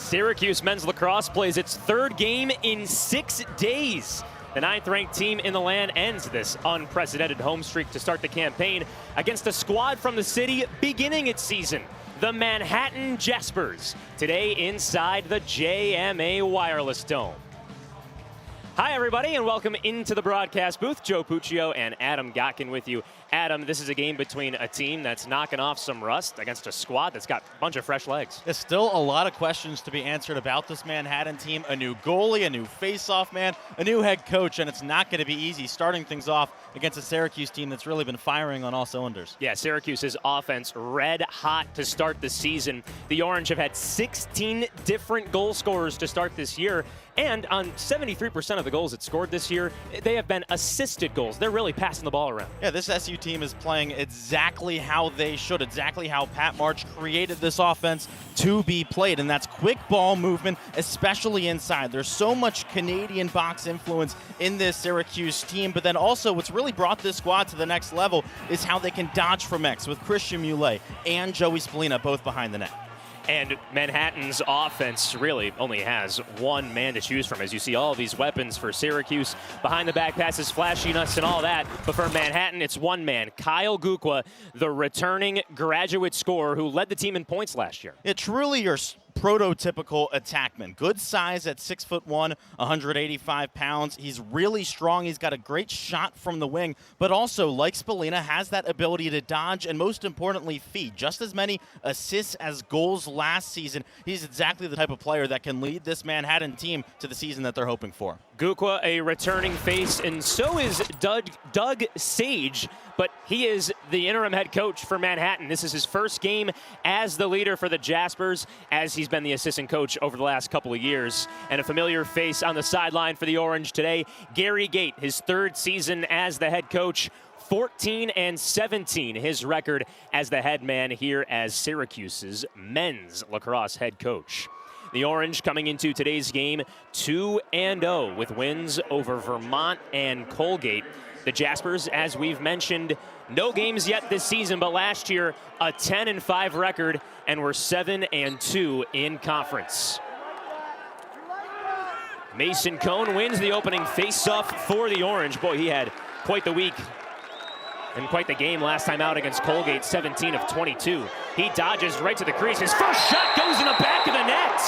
Syracuse men's lacrosse plays its third game in 6 days. The 9th-ranked team in the land ends this unprecedented home streak to start the campaign against a squad from the city beginning its season, the Manhattan Jaspers, today inside the JMA Wireless Dome. Hi, everybody, and welcome into the broadcast booth. Joe Puccio and Adam Gotkin with you. Adam, this is a game between a team that's knocking off some rust against a squad that's got a bunch of fresh legs. There's still a lot of questions to be answered about this Manhattan team. A new goalie, a new face-off man, a new head coach, and it's not going to be easy starting things off against a Syracuse team that's really been firing on all cylinders. Yeah, Syracuse's offense red hot to start the season. The Orange have had 16 different goal scorers to start this year, and on 73% of the goals it scored this year, they have been assisted goals. They're really passing the ball around. Yeah, this SU team is playing exactly how they should, exactly how Pat March created this offense to be played, and that's quick ball movement, especially inside. There's so much Canadian box influence in this Syracuse team, but then also what's really brought this squad to the next level is how they can dodge from X with Christian Muley and Joey Spallina both behind the net. And Manhattan's offense really only has one man to choose from. As you see all these weapons for Syracuse, behind the back passes, flashiness and all that. But for Manhattan, it's one man, Kyle Gukwa, the returning graduate scorer who led the team in points last year. It's truly your prototypical attackman. Good size at 6'1", 185 pounds. He's really strong. He's got a great shot from the wing, but also, like Spallina, has that ability to dodge and, most importantly, feed. Just as many assists as goals last season. He's exactly the type of player that can lead this Manhattan team to the season that they're hoping for. Gukwa, a returning face, and so is Doug Sage, but he is the interim head coach for Manhattan. This is his first game as the leader for the Jaspers, as he's been the assistant coach over the last couple of years. And a familiar face on the sideline for the Orange today, Gary Gate, his third season as the head coach. 14-17, his record as the head man here as Syracuse's men's lacrosse head coach. The Orange coming into today's game 2-0 with wins over Vermont and Colgate. The Jaspers, as we've mentioned, no games yet this season, but last year a 10-5 record and were 7-2 in conference. Mason Cone wins the opening face-off for the Orange. Boy, he had quite the week and quite the game last time out against Colgate, 17 of 22. He dodges right to the crease. His first shot goes in the back of the net.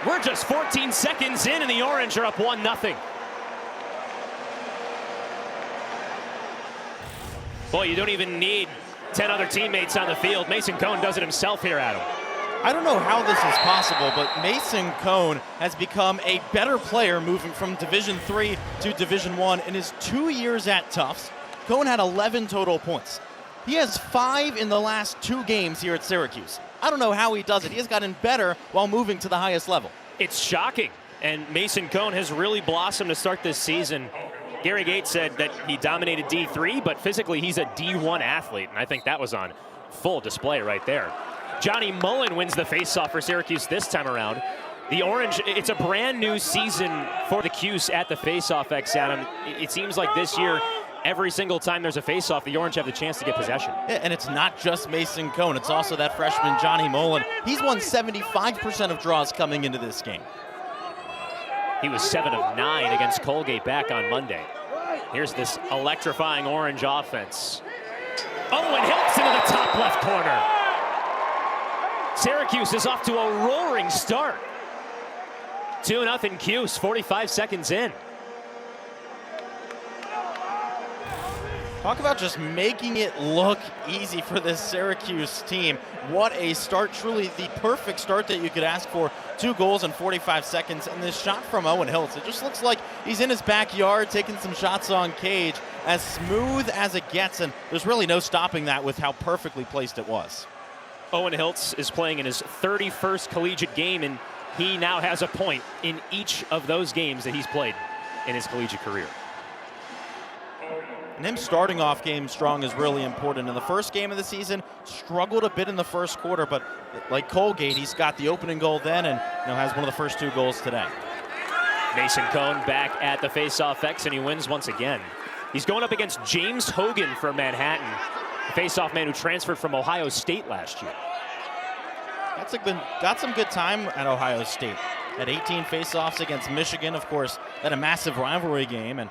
We're just 14 seconds in, and the Orange are up 1-0. Boy, you don't even need 10 other teammates on the field. Mason Cone does it himself here, Adam. I don't know how this is possible, but Mason Cone has become a better player moving from Division III to Division I. In his 2 years at Tufts, Cone had 11 total points. He has 5 in the last 2 games here at Syracuse. I don't know how he does it. He has gotten better while moving to the highest level. It's shocking, and Mason Cone has really blossomed to start this season. Gary Gates said that he dominated D3, but physically he's a D1 athlete, and I think that was on full display right there. Johnny Mullen wins the faceoff for Syracuse this time around. The Orange, it's a brand new season for the Cuse at the faceoff, Adam. It seems like this year, every single time there's a faceoff, the Orange have the chance to get possession. Yeah, and it's not just Mason Cone, it's also that freshman Johnny Mullen. He's won 75% of draws coming into this game. He was 7 of 9 against Colgate back on Monday. Here's this electrifying Orange offense. Owen Hiltz into the top left corner. Syracuse is off to a roaring start. 2-0 Cuse, 45 seconds in. Talk about just making it look easy for this Syracuse team. What a start, truly the perfect start that you could ask for. 2 goals in 45 seconds, and this shot from Owen Hiltz, it just looks like he's in his backyard taking some shots on cage, as smooth as it gets, and there's really no stopping that with how perfectly placed it was. Owen Hiltz is playing in his 31st collegiate game, and he now has a point in each of those games that he's played in his collegiate career. And him starting off game strong is really important. In the first game of the season, struggled a bit in the first quarter, but like Colgate, he's got the opening goal then and has one of the first 2 goals today. Mason Cone back at the faceoff X, and he wins once again. He's going up against James Hogan for Manhattan. Face-off man who transferred from Ohio State last year. Got some good time at Ohio State. Had 18 face-offs against Michigan, of course. Had a massive rivalry game, and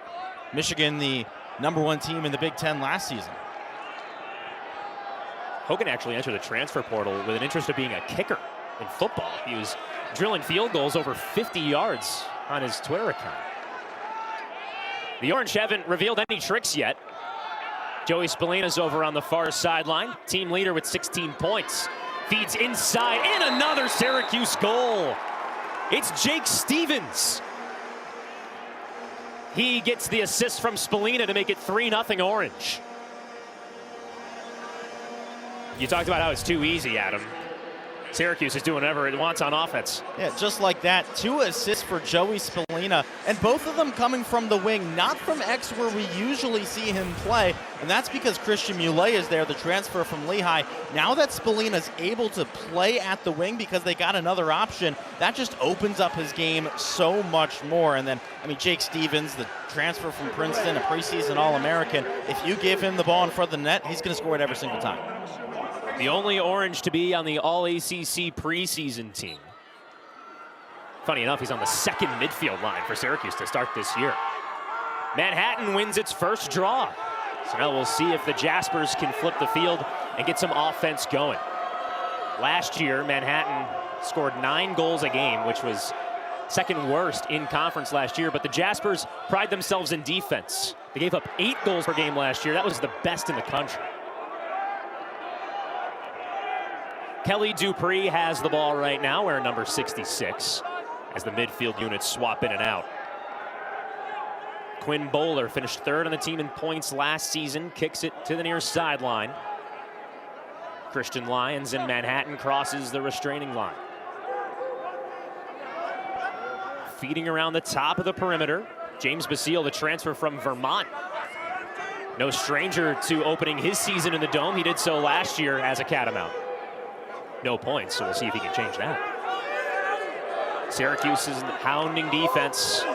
Michigan, the #1 team in the Big Ten last season. Hogan actually entered the transfer portal with an interest of being a kicker in football. He was drilling field goals over 50 yards on his Twitter account. The Orange haven't revealed any tricks yet. Joey Spallina's over on the far sideline. Team leader with 16 points. Feeds inside, and another Syracuse goal. It's Jake Stevens. He gets the assist from Spallina to make it 3-0 Orange. You talked about how it's too easy, Adam. Syracuse is doing whatever it wants on offense. Yeah, just like that. 2 assists for Joey Spallina, and both of them coming from the wing, not from X where we usually see him play. And that's because Christian Muley is there, the transfer from Lehigh. Now that Spallina's able to play at the wing because they got another option, that just opens up his game so much more. And then, I mean, Jake Stevens, the transfer from Princeton, a preseason All-American, if you give him the ball in front of the net, he's going to score it every single time. The only Orange to be on the All-ACC preseason team. Funny enough, he's on the second midfield line for Syracuse to start this year. Manhattan wins its first draw. So now we'll see if the Jaspers can flip the field and get some offense going. Last year, Manhattan scored 9 goals a game, which was second worst in conference last year, but the Jaspers pride themselves in defense. They gave up 8 goals per game last year. That was the best in the country. Kelly Dupree has the ball right now, wearing number 66, as the midfield units swap in and out. Quinn Bowler finished 3rd on the team in points last season, kicks it to the near sideline. Christian Lyons in Manhattan crosses the restraining line. Feeding around the top of the perimeter, James Basile, the transfer from Vermont. No stranger to opening his season in the Dome. He did so last year as a Catamount. No points, so we'll see if he can change that. Syracuse is hounding defense.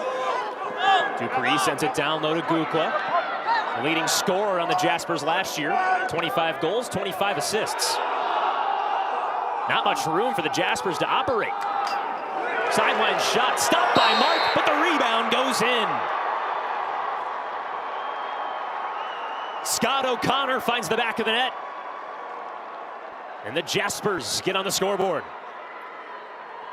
Dupree sends it down low to Gukwa. Leading scorer on the Jaspers last year. 25 goals, 25 assists. Not much room for the Jaspers to operate. Sideline shot, stopped by Mark, but the rebound goes in. Scott O'Connor finds the back of the net. And the Jaspers get on the scoreboard.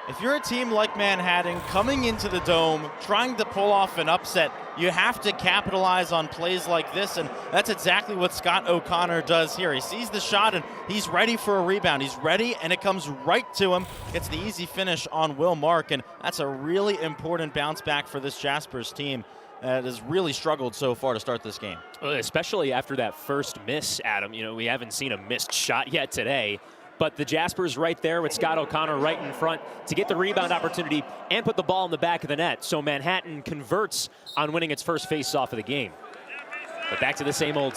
If you're a team like Manhattan coming into the Dome, trying to pull off an upset, you have to capitalize on plays like this, and that's exactly what Scott O'Connor does here. He sees the shot, and he's ready for a rebound. He's ready, and it comes right to him. Gets the easy finish on Will Mark, and that's a really important bounce back for this Jaspers team that has really struggled so far to start this game. Especially after that first miss, Adam. You know, we haven't seen a missed shot yet today. But the Jaspers right there with Scott O'Connor right in front to get the rebound opportunity and put the ball in the back of the net. So Manhattan converts on winning its first face-off of the game. But back to the same old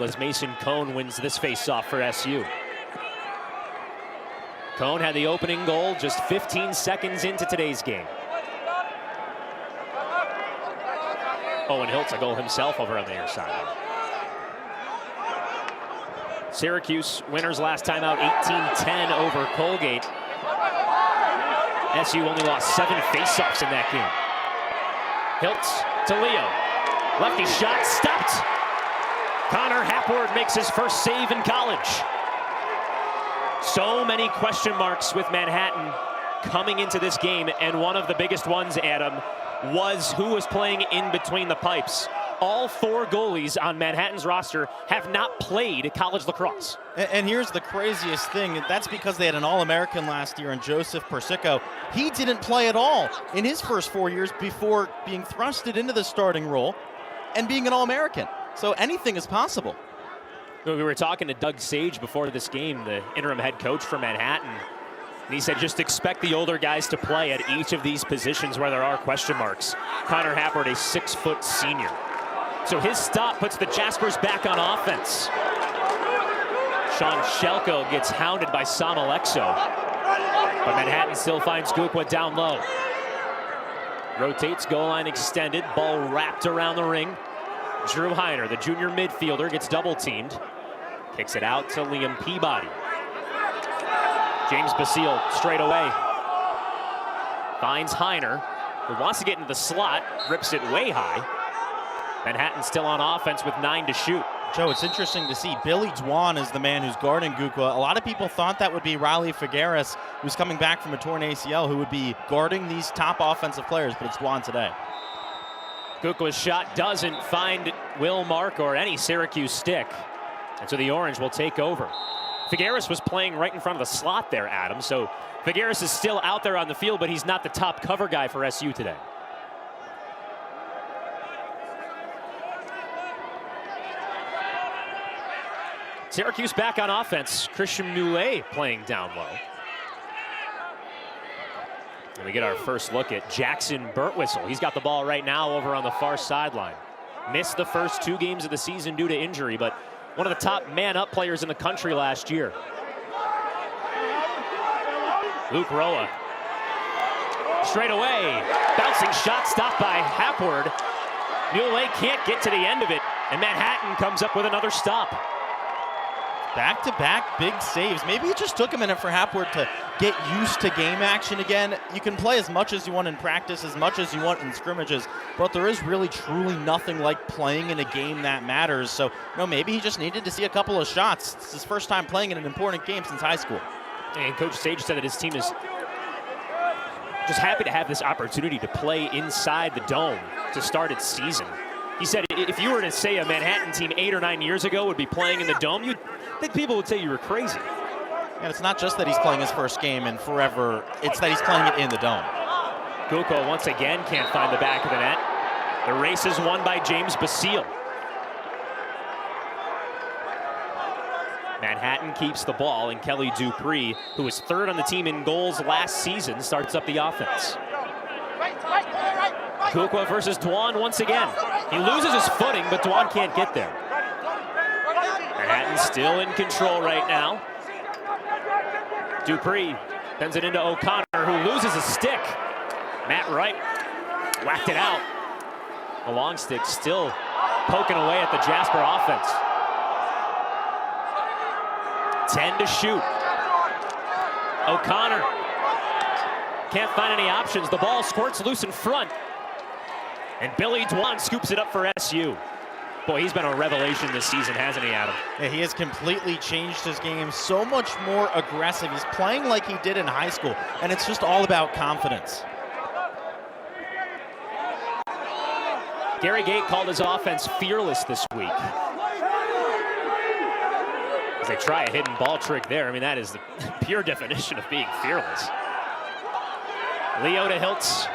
as Mason Cone wins this face-off for SU. Cone had the opening goal just 15 seconds into today's game. Owen Hiltz a goal himself over on the near side. Syracuse winners last time out 18-10 over Colgate. SU only lost 7 faceoffs in that game. Hiltz to Leo. Lefty shot stopped. Connor Hapward makes his first save in college. So many question marks with Manhattan coming into this game, and one of the biggest ones, Adam, was who was playing in between the pipes. All 4 goalies on Manhattan's roster have not played college lacrosse. And here's the craziest thing. That's because they had an All-American last year in Joseph Persico. He didn't play at all in his first 4 years before being thrusted into the starting role and being an All-American. So anything is possible. We were talking to Doug Sage before this game, the interim head coach for Manhattan. And he said, just expect the older guys to play at each of these positions where there are question marks. Connor Hapward, a 6-foot senior. So his stop puts the Jaspers back on offense. Sean Shelko gets hounded by Sam Alexo. But Manhattan still finds Gukwa down low. Rotates, goal line extended, ball wrapped around the ring. Drew Heiner, the junior midfielder, gets double teamed. Kicks it out to Liam Peabody. James Basile straight away. Finds Heiner, who wants to get into the slot, rips it way high. Manhattan still on offense with 9 to shoot. Joe, it's interesting to see. Billy Dwan is the man who's guarding Gukwa. A lot of people thought that would be Riley Figueres, who's coming back from a torn ACL, who would be guarding these top offensive players, but it's Dwan today. Gukwa's shot doesn't find Will Mark or any Syracuse stick. And so the Orange will take over. Figueres was playing right in front of the slot there, Adam. So Figueres is still out there on the field, but he's not the top cover guy for SU today. Syracuse back on offense. Christian Moulet playing down low. And we get our first look at Jackson Birtwistle. He's got the ball right now over on the far sideline. Missed the first 2 games of the season due to injury, but one of the top man-up players in the country last year. Luke Roa. Straight away. Bouncing shot stopped by Hapward. Moulet can't get to the end of it, and Manhattan comes up with another stop. Back-to-back big saves. Maybe it just took a minute for Hapward to get used to game action again. You can play as much as you want in practice, as much as you want in scrimmages, but there is really truly nothing like playing in a game that matters. So, maybe he just needed to see a couple of shots. It's his first time playing in an important game since high school. And Coach Sage said that his team is just happy to have this opportunity to play inside the dome to start its season. He said if you were to say a Manhattan team 8 or 9 years ago would be playing in the dome, you'd think people would say you were crazy. And it's not just that he's playing his first game in forever, it's that he's playing it in the dome. Gukwa once again can't find the back of the net. The race is won by James Basile. Manhattan keeps the ball, and Kelly Dupree, who was 3rd on the team in goals last season, starts up the offense. Gukwa versus Dwan once again. He loses his footing, but Dwan can't get there. Manhattan still in control right now. Dupree sends it into O'Connor, who loses a stick. Matt Wright whacked it out. The long stick still poking away at the Jasper offense. 10 to shoot. O'Connor can't find any options. The ball squirts loose in front. And Billy Dwan scoops it up for SU. Boy, he's been a revelation this season, hasn't he, Adam? Yeah, he has completely changed his game. So much more aggressive. He's playing like he did in high school, and it's just all about confidence. Gary Gate called his offense fearless this week. As they try a hidden ball trick there. I mean, that is the pure definition of being fearless. Leo to Hiltz.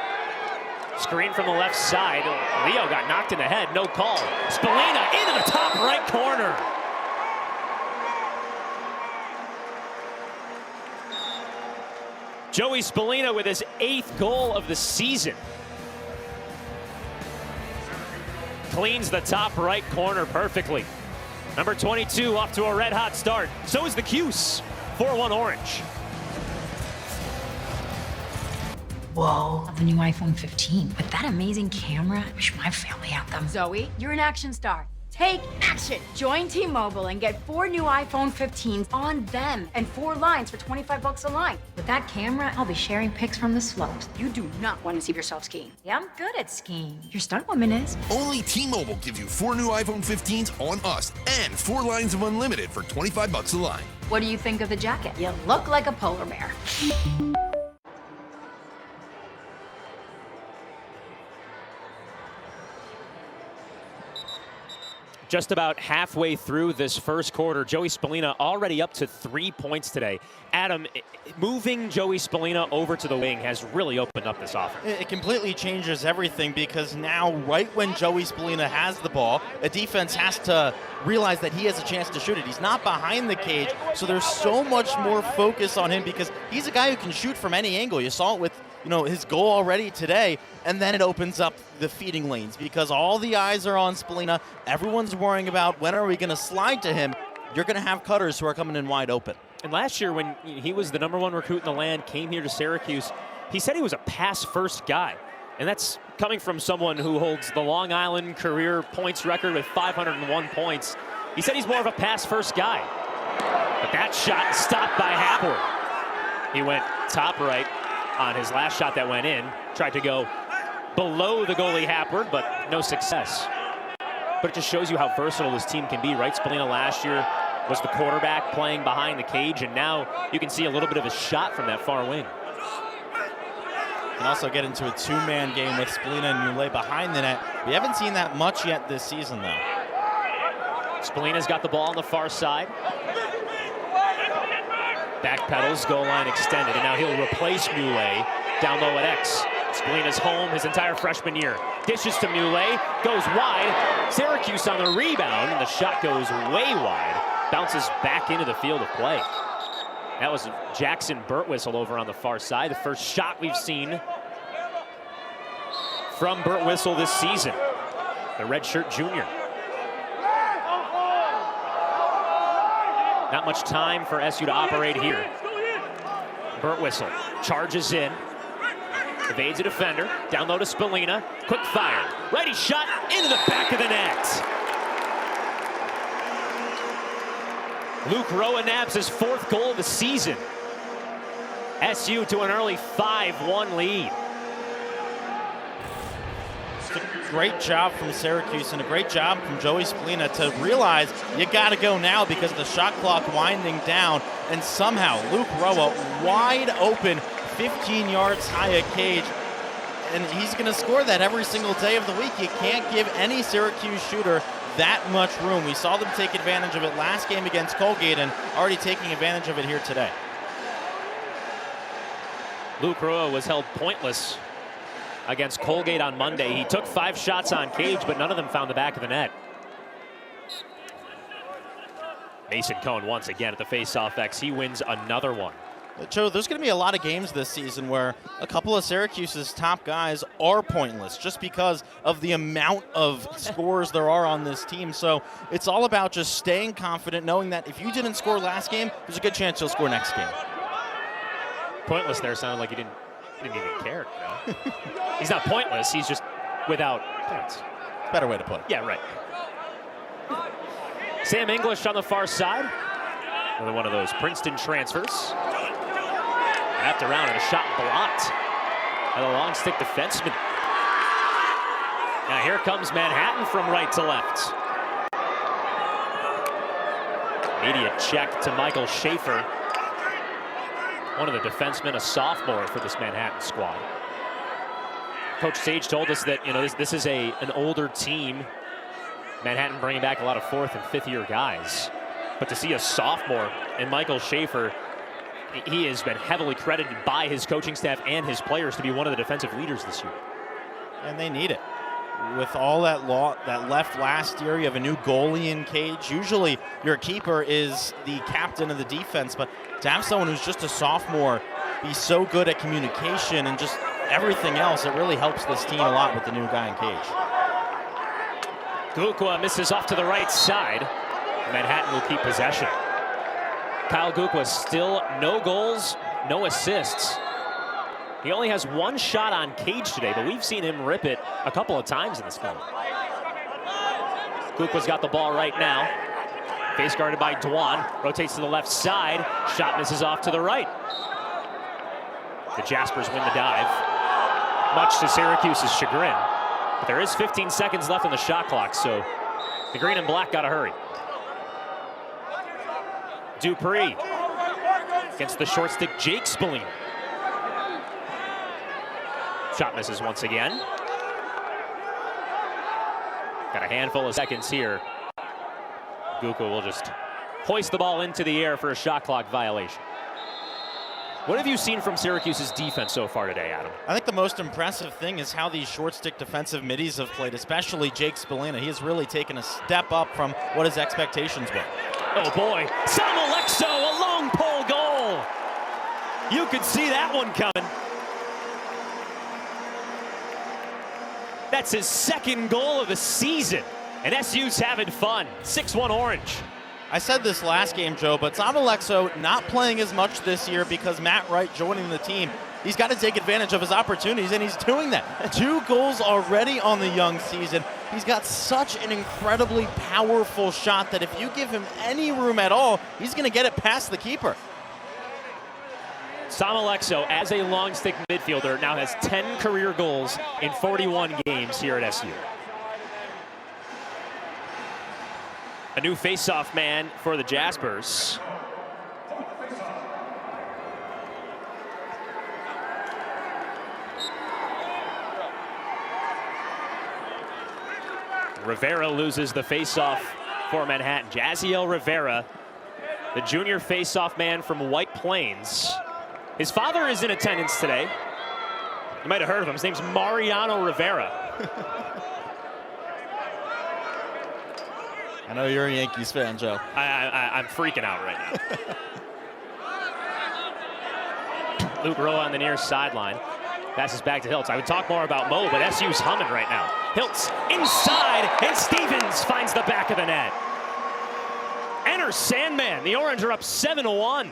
Screen from the left side. Leo got knocked in the head, no call. Spallina into the top right corner. Joey Spallina with his 8th goal of the season. Cleans the top right corner perfectly. Number 22 off to a red hot start. So is the Cuse. 4-1 Orange. Whoa, the new iPhone 15. With that amazing camera, I wish my family had them. Zoe, you're an action star. Take action. Join T-Mobile and get 4 new iPhone 15s on them and 4 lines for $25 a line. With that camera, I'll be sharing pics from the slopes. You do not want to see yourself skiing. Yeah, I'm good at skiing. Your stunt woman is. Only T-Mobile gives you 4 new iPhone 15s on us and 4 lines of unlimited for $25 a line. What do you think of the jacket? You look like a polar bear. Just about halfway through this first quarter, Joey Spallina already up to 3 points today. Adam, moving Joey Spallina over to the wing has really opened up this offense. It completely changes everything because now, right when Joey Spallina has the ball, a defense has to realize that he has a chance to shoot it. He's not behind the cage, so there's so much more focus on him because he's a guy who can shoot from any angle. You saw it with his goal already today, and then it opens up the feeding lanes because all the eyes are on Spallina. Everyone's worrying about when are we going to slide to him. You're going to have cutters who are coming in wide open. And last year when he was the #1 recruit in the land, came here to Syracuse, he said he was a pass-first guy. And that's coming from someone who holds the Long Island career points record with 501 points. He said he's more of a pass-first guy. But that shot stopped by Hapward. He went top right on his last shot that went in. Tried to go below the goalie Hapward, but no success. But it just shows you how versatile this team can be, right? Spallina last year was the quarterback playing behind the cage, and now you can see a little bit of a shot from that far wing. Can also get into a two-man game with Spallina and Muley behind the net. We haven't seen that much yet this season, though. Spallina's got the ball on the far side. Back pedals, goal line extended, and now he'll replace Muley down low at X. Spallina's home his entire freshman year. Dishes to Muley, goes wide. Syracuse on the rebound, and the shot goes way wide. Bounces back into the field of play. That was Jackson Birtwistle over on the far side. The first shot we've seen from Birtwistle this season, the redshirt junior. Not much time for SU to operate here. Birtwistle charges in, evades a defender, down low to Spallina, quick fire, righty shot into the back of the net. Luke Roa nabs his 4th goal of the season. SU to an early 5-1 lead. Great job from Syracuse and a great job from Joey Spallina to realize you got to go now because the shot clock winding down, and somehow Luke Roa wide open 15 yards high at cage, and he's going to score that every single day of the week. You can't give any Syracuse shooter that much room. We saw them take advantage of it last game against Colgate and already taking advantage of it here today. Luke Roa was held pointless against Colgate on Monday. He took 5 shots on cage, but none of them found the back of the net. Mason Cohn once again at the face-off X. He wins another one. Joe, there's going to be a lot of games this season where a couple of Syracuse's top guys are pointless just because of the amount of scores there are on this team. So it's all about just staying confident, knowing that if you didn't score last game, there's a good chance you'll score next game. Pointless there sounded like he didn't even care. You know? He's not pointless, he's just without points. Better way to put it. Yeah, right. Sam English on the far side. Another one of those Princeton transfers. Wrapped around and a shot blocked by the long stick defenseman. Now here comes Manhattan from right to left. Immediate check to Michael Schaefer. One of the defensemen, a sophomore for this Manhattan squad. Coach Sage told us that, you know, this is an older team. Manhattan bringing back a lot of 4th and 5th year guys. But to see a sophomore and Michael Schaefer, he has been heavily credited by his coaching staff and his players to be one of the defensive leaders this year. And they need it. With all that left last year, you have a new goalie in cage. Usually your keeper is the captain of the defense, but to have someone who's just a sophomore be so good at communication and just everything else, it really helps this team a lot with the new guy in cage. Gukwa misses off to the right side. Manhattan will keep possession. Kyle Gukwa still no goals, no assists. He only has 1 shot on cage today, but we've seen him rip it a couple of times in this game. Gukwa's got the ball right now. Face guarded by Dwan. Rotates to the left side. Shot misses off to the right. The Jaspers win the dive, much to Syracuse's chagrin. But there is 15 seconds left on the shot clock, so the green and black got to hurry. Dupree against the short stick Jake Spallina. Shot misses once again. Got a handful of seconds here. Gukwa will just hoist the ball into the air for a shot clock violation. What have you seen from Syracuse's defense so far today, Adam? I think the most impressive thing is how these short stick defensive middies have played, especially Jake Spallina. He has really taken a step up from what his expectations were. Oh boy, Sam Alexo, a long pole goal. You could see that one coming. That's his 2nd goal of the season, and SU's having fun. 6-1 Orange. I said this last game, Joe, but Sam Alexo not playing as much this year because Matt Wright joining the team. He's got to take advantage of his opportunities, and he's doing that. 2 goals already on the young season. He's got such an incredibly powerful shot that if you give him any room at all, he's going to get it past the keeper. Sam Alexo, as a long stick midfielder, now has 10 career goals in 41 games here at SU. A new face-off man for the Jaspers. Rivera loses the face-off for Manhattan. Jaziel Rivera, the junior face-off man from White Plains. His father is in attendance today. You might have heard of him. His name's Mariano Rivera. I know you're a Yankees fan, Joe. I'm freaking out right now. Luke Roa on the near sideline. Passes back to Hiltz. I would talk more about Mo, but SU's humming right now. Hiltz inside, and Stevens finds the back of the net. Enter Sandman. The Orange are up 7-1.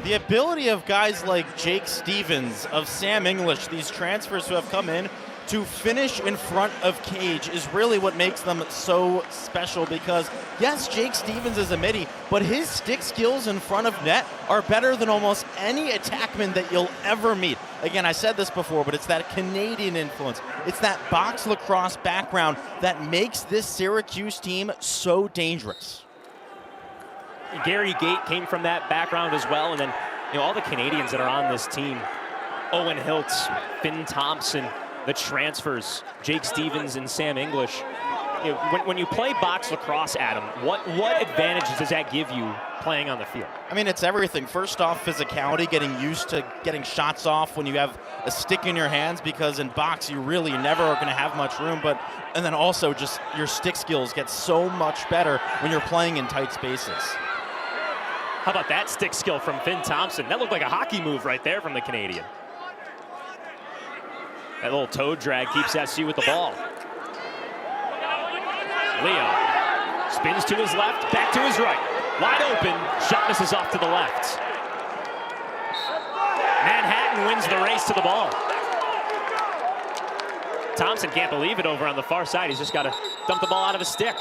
The ability of guys like Jake Stevens, of Sam English, these transfers who have come in to finish in front of cage is really what makes them so special, because yes, Jake Stevens is a midi, but his stick skills in front of net are better than almost any attackman that you'll ever meet. Again, I said this before, but it's that Canadian influence. It's that box lacrosse background that makes this Syracuse team so dangerous. Gary Gate came from that background as well, and then all the Canadians that are on this team, Owen Hiltz, Finn Thompson, the transfers, Jake Stevens and Sam English. When you play box lacrosse, Adam, what advantages does that give you playing on the field? I mean, it's everything. First off, physicality, getting used to getting shots off when you have a stick in your hands, because in box you really never are going to have much room. And then also just your stick skills get so much better when you're playing in tight spaces. How about that stick skill from Finn Thompson? That looked like a hockey move right there from the Canadian. That little toe drag keeps SU with the ball. Leo spins to his left, back to his right. Wide open, shot misses off to the left. Manhattan wins the race to the ball. Thompson can't believe it over on the far side. He's just got to dump the ball out of his stick.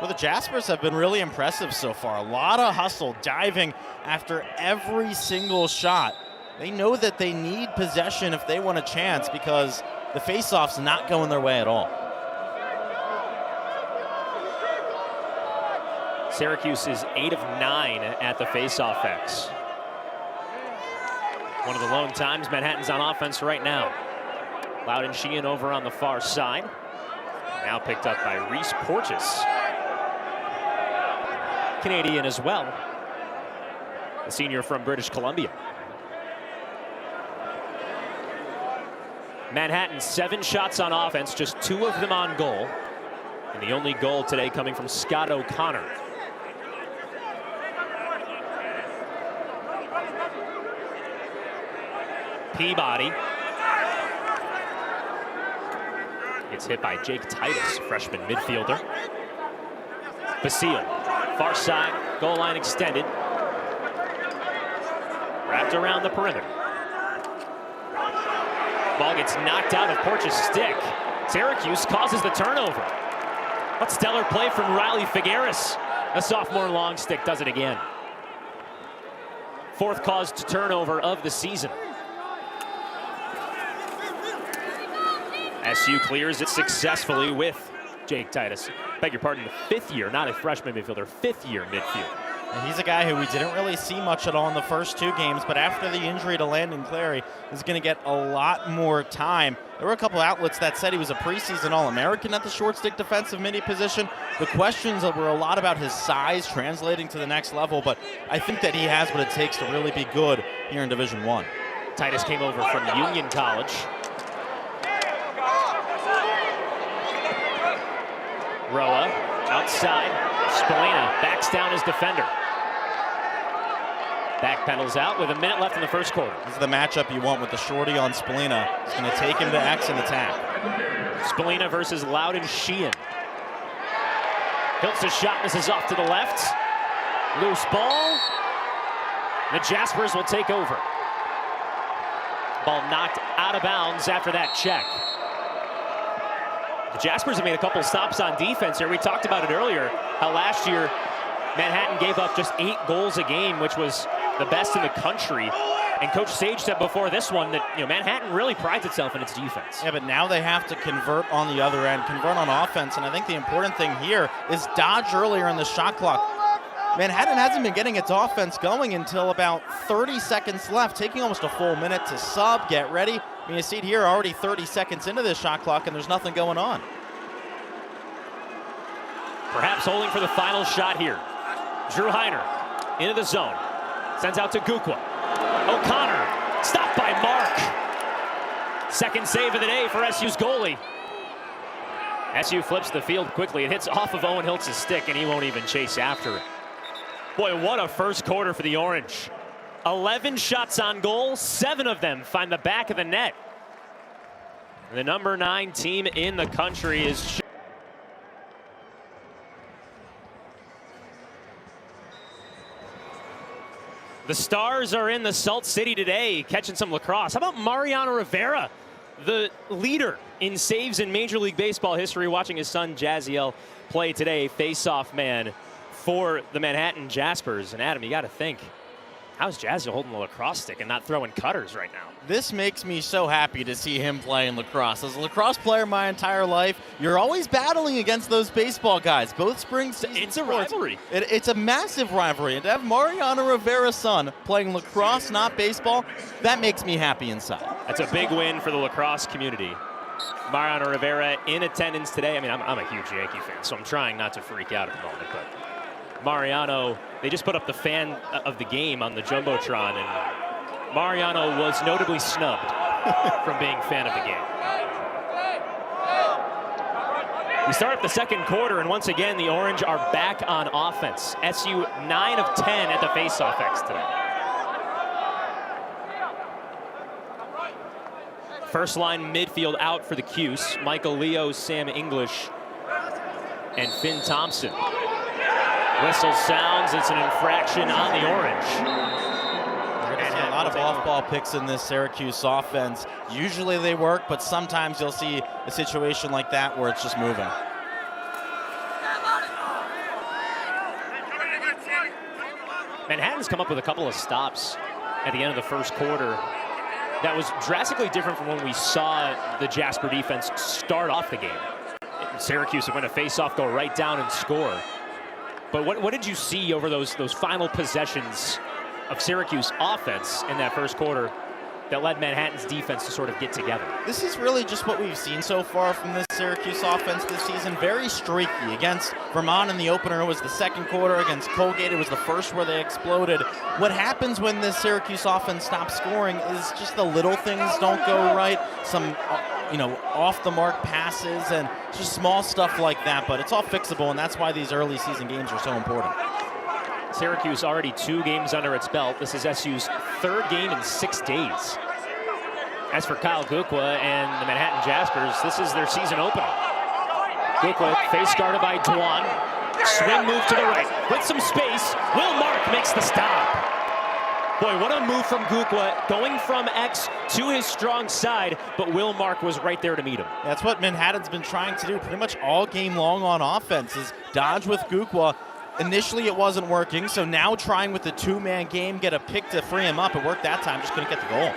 Well, the Jaspers have been really impressive so far. A lot of hustle, diving after every single shot. They know that they need possession if they want a chance, because the faceoff's not going their way at all. Syracuse is 8 of 9 at the faceoff X. One of the lone times Manhattan's on offense right now. Loudon Sheehan over on the far side. Now picked up by Reese Porteous. Canadian as well. The senior from British Columbia. Manhattan 7 shots on offense, just 2 of them on goal. And the only goal today coming from Scott O'Connor. Peabody. Gets hit by Jake Titus, freshman midfielder. Basile, far side, goal line extended. Wrapped around the perimeter. Ball gets knocked out of Porch's stick. Syracuse causes the turnover. What stellar play from Riley Figueres. A sophomore long stick does it again. 4th caused turnover of the season. SU clears it successfully with Jake Titus. Beg your pardon, the 5th year, not a freshman midfielder, 5th year midfield. And he's a guy who we didn't really see much at all in the first 2 games, but after the injury to Landon Clary, is going to get a lot more time. There were a couple outlets that said he was a preseason All-American at the short stick defensive midi position. The questions were a lot about his size translating to the next level, but I think that he has what it takes to really be good here in Division I. Titus came over from Union College. Roa outside. Spallina backs down his defender. Back pedals out with a minute left in the first quarter. This is the matchup you want with the shorty on Spallina. It's going to take him to X and attack. Spallina versus Loudon Sheehan. Hiltz' shot misses off to the left. Loose ball. The Jaspers will take over. Ball knocked out of bounds after that check. The Jaspers have made a couple stops on defense here. We talked about it earlier, how last year Manhattan gave up just 8 goals a game, which was the best in the country. And Coach Sage said before this one that Manhattan really prides itself in its defense. Yeah, but now they have to convert on the other end, convert on offense. And I think the important thing here is dodge earlier in the shot clock. Manhattan hasn't been getting its offense going until about 30 seconds left, taking almost a full minute to sub, get ready. I mean, you see it here, already 30 seconds into this shot clock, and there's nothing going on. Perhaps holding for the final shot here. Drew Heiner into the zone. Sends out to Gukwa. O'Connor, stopped by Mark. Second save of the day for SU's goalie. SU flips the field quickly. It hits off of Owen Hiltz's stick, and he won't even chase after it. Boy, what a first quarter for the Orange. 11 shots on goal, 7 of them find the back of the net. The number 9 team in the country is... The Stars are in the Salt City today, catching some lacrosse. How about Mariano Rivera, the leader in saves in Major League Baseball history, watching his son Jazziel play today, face-off man for the Manhattan Jaspers. And Adam, you got to think, how's Jazziel holding the lacrosse stick and not throwing cutters right now? This makes me so happy to see him playing lacrosse. As a lacrosse player my entire life, you're always battling against those baseball guys. Both spring season It's a rivalry. It's a massive rivalry. And to have Mariano Rivera's son playing lacrosse, not baseball, that makes me happy inside. That's a big win for the lacrosse community. Mariano Rivera in attendance today. I mean, I'm a huge Yankee fan, so I'm trying not to freak out at the moment. But Mariano, they just put up the fan of the game on the Jumbotron, and Mariano was notably snubbed from being fan of the game. We start up the second quarter, and once again, the Orange are back on offense. SU 9 of 10 at the faceoff X today. First line midfield out for the Cuse. Michael Leo, Sam English, and Finn Thompson. Whistle sounds, it's an infraction on the Orange. A lot of off-ball picks in this Syracuse offense. Usually they work, but sometimes you'll see a situation like that where it's just moving. Manhattan's come up with a couple of stops at the end of the first quarter that was drastically different from when we saw the Jasper defense start off the game. Syracuse would win a face-off, go right down and score. But what did you see over those final possessions of Syracuse offense in that first quarter that led Manhattan's defense to sort of get together? This is really just what we've seen so far from this Syracuse offense this season. Very streaky. Against Vermont in the opener, it was the second quarter. Against Colgate, it was the first where they exploded. What happens when this Syracuse offense stops scoring is just the little things don't go right. Some off-the-mark passes and just small stuff like that. But it's all fixable, and that's why these early season games are so important. Syracuse already 2 games under its belt. This is SU's 3rd game in 6 days. As for Kyle Gukwa and the Manhattan Jaspers, this is their season opener. Gukwa face guarded by Dwan. Swing move to the right with some space. Will Mark makes the stop. Boy, what a move from Gukwa, going from X to his strong side, but Will Mark was right there to meet him. That's what Manhattan's been trying to do pretty much all game long on offense, is dodge with Gukwa. Initially, it wasn't working, so now trying with the 2-man game, get a pick to free him up. It worked that time, just couldn't get the goal.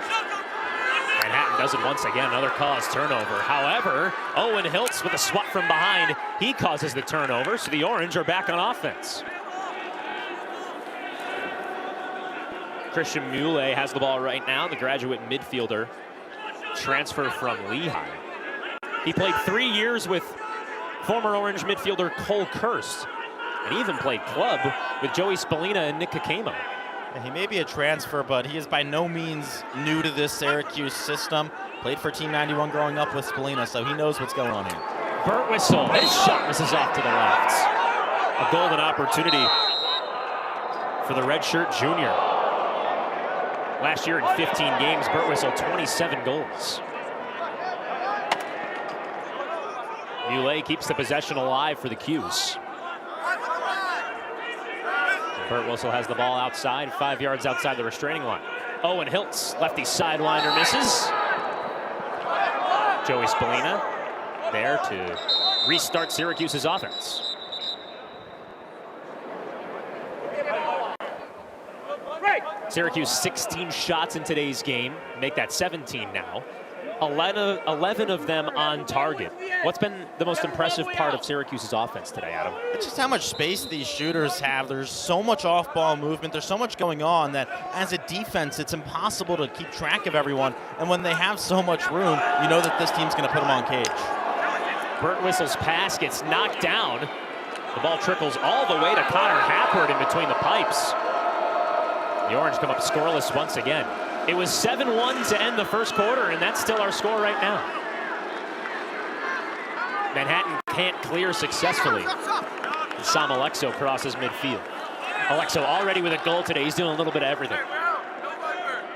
Manhattan does it once again, another cause turnover. However, Owen Hiltz with a swat from behind, he causes the turnover, so the Orange are back on offense. Christian Muley has the ball right now, the graduate midfielder, transfer from Lehigh. He played 3 years with former Orange midfielder Cole Kirst, and he even played club with Joey Spallina and Nick Kakemo. And he may be a transfer, but he is by no means new to this Syracuse system. Played for Team 91 growing up with Spallina, so he knows what's going on here. Burt Whistle, his shot misses off to the left. A golden opportunity for the redshirt junior. Last year in 15 games, Burt Whistle 27 goals. Muley keeps the possession alive for the Cuse. Burt Whistle has the ball outside, 5 yards outside the restraining line. Owen Hiltz, lefty sideliner, misses. Joey Spallina there to restart Syracuse's offense. Syracuse 16 shots in today's game, make that 17 now. 11 of them on target. What's been the most impressive part of Syracuse's offense today, Adam? It's just how much space these shooters have. There's so much off-ball movement. There's so much going on that as a defense, it's impossible to keep track of everyone. And when they have so much room, you know that this team's going to put them on cage. Burt Whistle's pass gets knocked down. The ball trickles all the way to Connor Hapward in between the pipes. The Orange come up scoreless once again. It was 7-1 to end the first quarter, and that's still our score right now. Manhattan can't clear successfully. Sam Alexo crosses midfield. Alexo already with a goal today. He's doing a little bit of everything.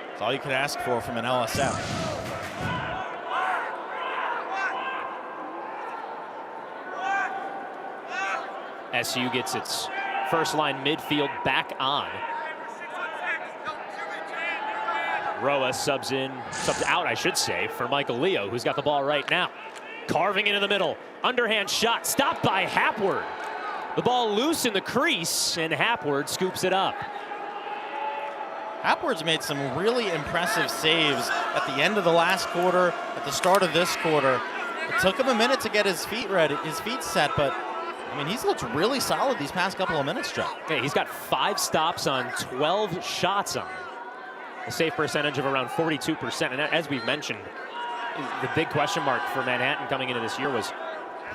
That's all you could ask for from an LSM. SU gets its first line midfield back on. Roa subs out, I should say, for Michael Leo, who's got the ball right now. Carving into the middle. Underhand shot stopped by Hapward. The ball loose in the crease, and Hapward scoops it up. Hapward's made some really impressive saves at the end of the last quarter, at the start of this quarter. It took him a minute to get his feet ready, his feet set, but I mean, he's looked really solid these past couple of minutes, Joe. Okay, he's got 5 stops on 12 shots on him. A save percentage of around 42%. And as we've mentioned, the big question mark for Manhattan coming into this year was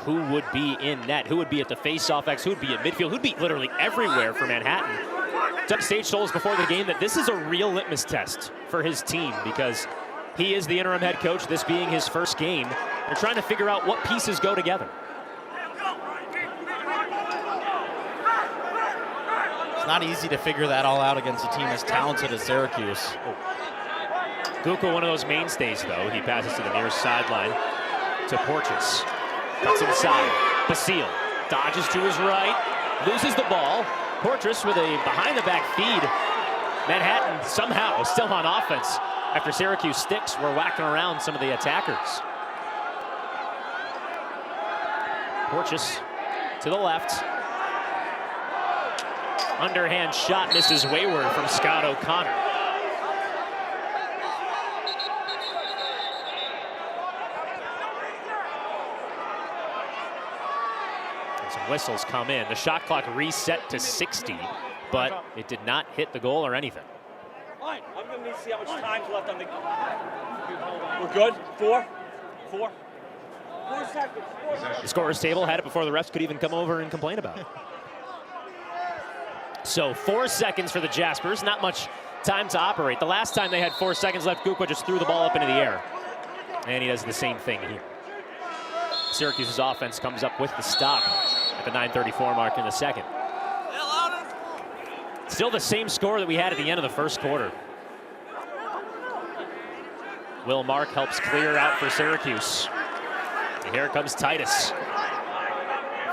who would be in net, who would be at the face-off X, who would be at midfield, who'd be literally everywhere for Manhattan. Doug Sage told us before the game that this is a real litmus test for his team because he is the interim head coach, this being his first game. They're trying to figure out what pieces go together. It's not easy to figure that all out against a team as talented as Syracuse. Guka, one of those mainstays, though. He passes to the near sideline to Porches. Cuts inside. Basile dodges to his right, loses the ball. Porches with a behind-the-back feed. Manhattan somehow still on offense after Syracuse sticks were whacking around some of the attackers. Porches to the left. Underhand shot misses wayward from Scott O'Connor. And some whistles come in. The shot clock reset to 60, but it did not hit the goal or anything. I'm going to need to see how much time's left on the... We're good? 4 seconds. The scorer's table had it before the refs could even come over and complain about it. So 4 seconds for the Jaspers, not much time to operate. The last time they had 4 seconds left, Guka just threw the ball up into the air. And he does the same thing here. Syracuse's offense comes up with the stop at the 9:34 mark in the second. Still the same score that we had at the end of the first quarter. Will Mark helps clear out for Syracuse. And here comes Titus.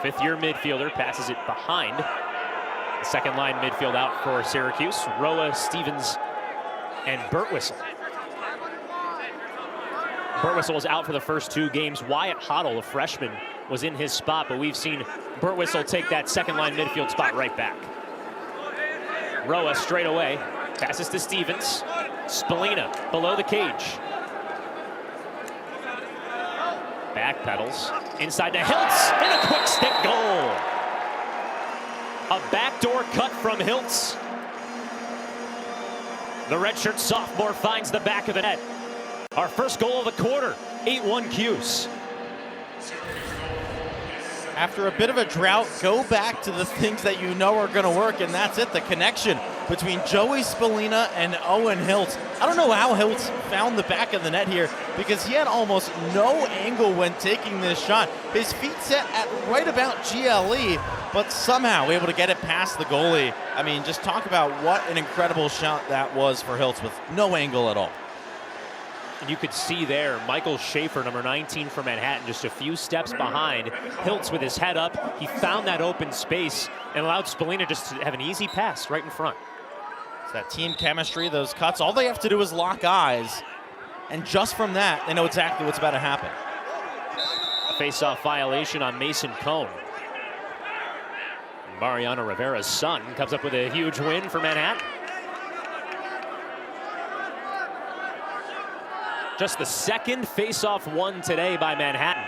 Fifth-year midfielder passes it behind. The second line midfield out for Syracuse. Roa, Stevens, and Burt Whistle. Burt Whistle was out for the first 2 games. Wyatt Hoddle, a freshman, was in his spot, but we've seen Burt Whistle take that second line midfield spot right back. Roa straight away, passes to Stevens. Spallina below the cage. Back pedals, inside to Hiltz, and a quick stick goal. A backdoor cut from Hiltz. The redshirt sophomore finds the back of the net. Our first goal of the quarter, 8-1 Cuse. After a bit of a drought, go back to the things that you know are going to work, and that's it, the connection between Joey Spallina and Owen Hiltz. I don't know how Hiltz found the back of the net here because he had almost no angle when taking this shot. His feet set at right about GLE, but somehow able to get it past the goalie. I mean, just talk about what an incredible shot that was for Hiltz with no angle at all. And you could see there, Michael Schaefer, number 19 for Manhattan, just a few steps behind. Hiltz with his head up. He found that open space and allowed Spallina just to have an easy pass right in front. That team chemistry, those cuts, all they have to do is lock eyes. And just from that, they know exactly what's about to happen. Face-off violation on Mason Cone. And Mariano Rivera's son comes up with a huge win for Manhattan. Just the second face-off won today by Manhattan.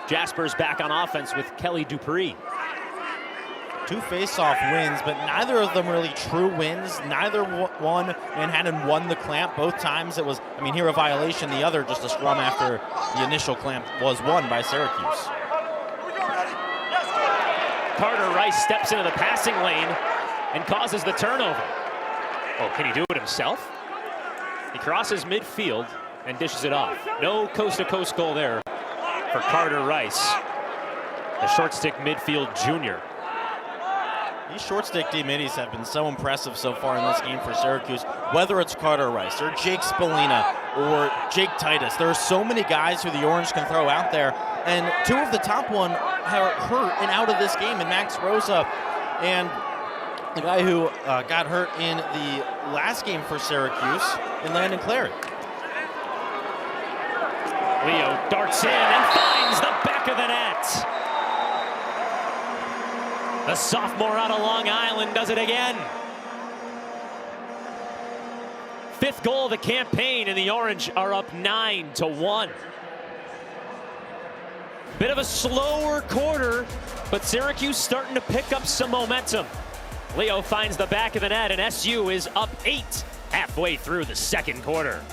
Jaspers back on offense with Kelly Dupree. 2 face-off wins, but neither of them really true wins. Neither one, Manhattan won the clamp. Both times it was, here a violation, the other just a scrum after the initial clamp was won by Syracuse. Carter Rice steps into the passing lane and causes the turnover. Oh, can he do it himself? He crosses midfield and dishes it off. No coast-to-coast goal there for Carter Rice, the short stick midfield junior. These short stick D-middies have been so impressive so far in this game for Syracuse. Whether it's Carter Rice or Jake Spallina or Jake Titus, there are so many guys who the Orange can throw out there. And 2 of the top one are hurt and out of this game, and Max Rosa and the guy who got hurt in the last game for Syracuse, and Landon Clary. Leo darts in and finds the back of the net. The sophomore out of Long Island does it again. 5th goal of the campaign, and the Orange are up 9-1. Bit of a slower quarter, but Syracuse starting to pick up some momentum. Leo finds the back of the net, and SU is up 8 halfway through the second quarter.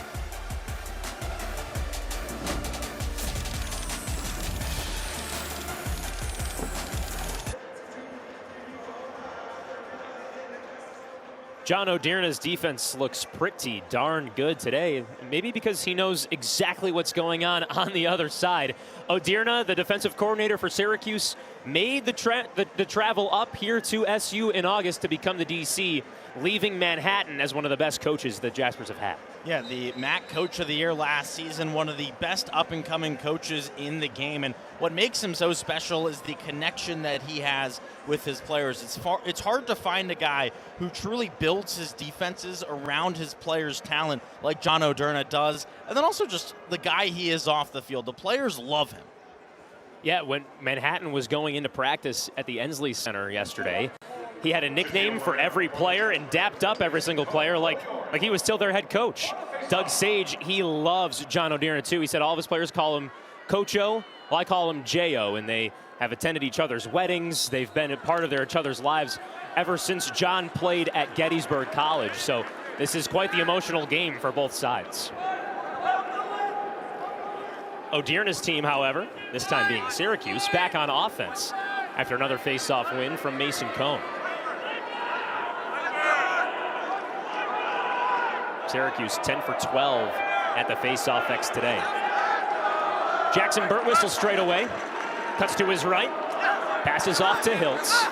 John O'Dierna's defense looks pretty darn good today, maybe because he knows exactly what's going on the other side. O'Dierna, the defensive coordinator for Syracuse, made the travel up here to SU in August to become the DC, leaving Manhattan as one of the best coaches the Jaspers have had. Yeah, the MAC Coach of the Year last season, one of the best up-and-coming coaches in the game. And what makes him so special is the connection that he has with his players. It's hard to find a guy who truly builds his defenses around his players' talent like John O'Dierna does. And then also just the guy he is off the field. The players love him. Yeah, when Manhattan was going into practice at the Ensley Center yesterday, he had a nickname for every player and dapped up every single player like he was still their head coach. Doug Sage, he loves John O'Dierna too. He said all of his players call him Coach-O. Well, I call him J.O., and they have attended each other's weddings. They've been a part of each other's lives ever since John played at Gettysburg College. So this is quite the emotional game for both sides. O'Dierna's team, however, this time being Syracuse, back on offense after another face-off win from Mason Cone. Syracuse 10 for 12 at the face-off X today. Jackson Burtwhistle straight away, cuts to his right, passes off to Hiltz.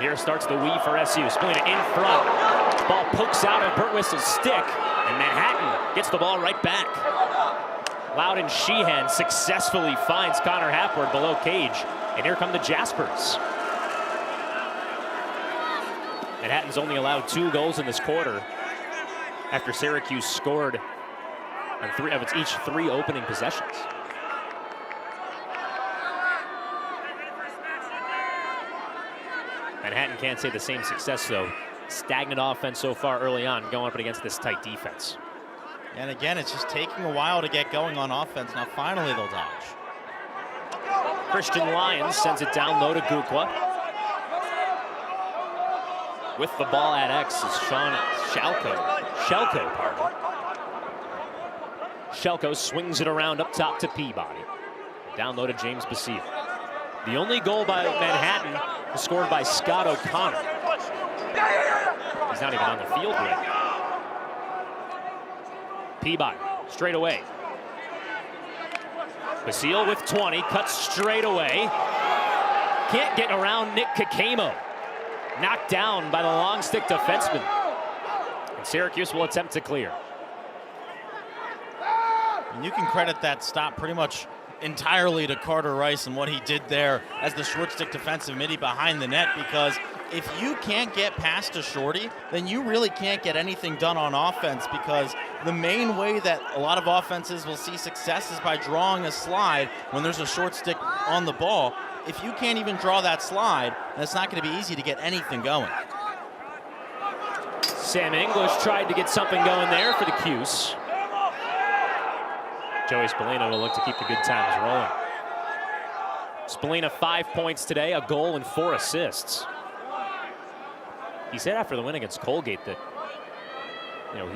Here starts the weave for SU. Spallina in front. Ball pokes out of Burtwhistle's stick, and Manhattan gets the ball right back. Loudon Sheehan successfully finds Connor Hapward below cage, and here come the Jaspers. Manhattan's only allowed 2 goals in this quarter after Syracuse scored on 3 of its each 3 opening possessions. Manhattan can't say the same success, though. Stagnant offense so far early on, going up against this tight defense. And again, it's just taking a while to get going on offense. Now finally they'll dodge. Christian Lyons sends it down low to Gukwa. With the ball at X is Sean Shelko, pardon. Shelko swings it around up top to Peabody. Down low to James Basile. The only goal by Manhattan was scored by Scott O'Connor. He's not even on the field yet. Peabody, straight away. Basile with 20, cuts straight away. Can't get around Nick Kakemo. Knocked down by the long stick defenseman. And Syracuse will attempt to clear. And you can credit that stop pretty much entirely to Carter Rice and what he did there as the short stick defensive midi behind the net, because if you can't get past a shorty, then you really can't get anything done on offense, because the main way that a lot of offenses will see success is by drawing a slide when there's a short stick on the ball. If you can't even draw that slide, then it's not going to be easy to get anything going. Sam English tried to get something going there for the Cuse. Joey Spallina will look to keep the good times rolling. Spallina 5 points today, a goal and 4 assists. He said after the win against Colgate that, you know,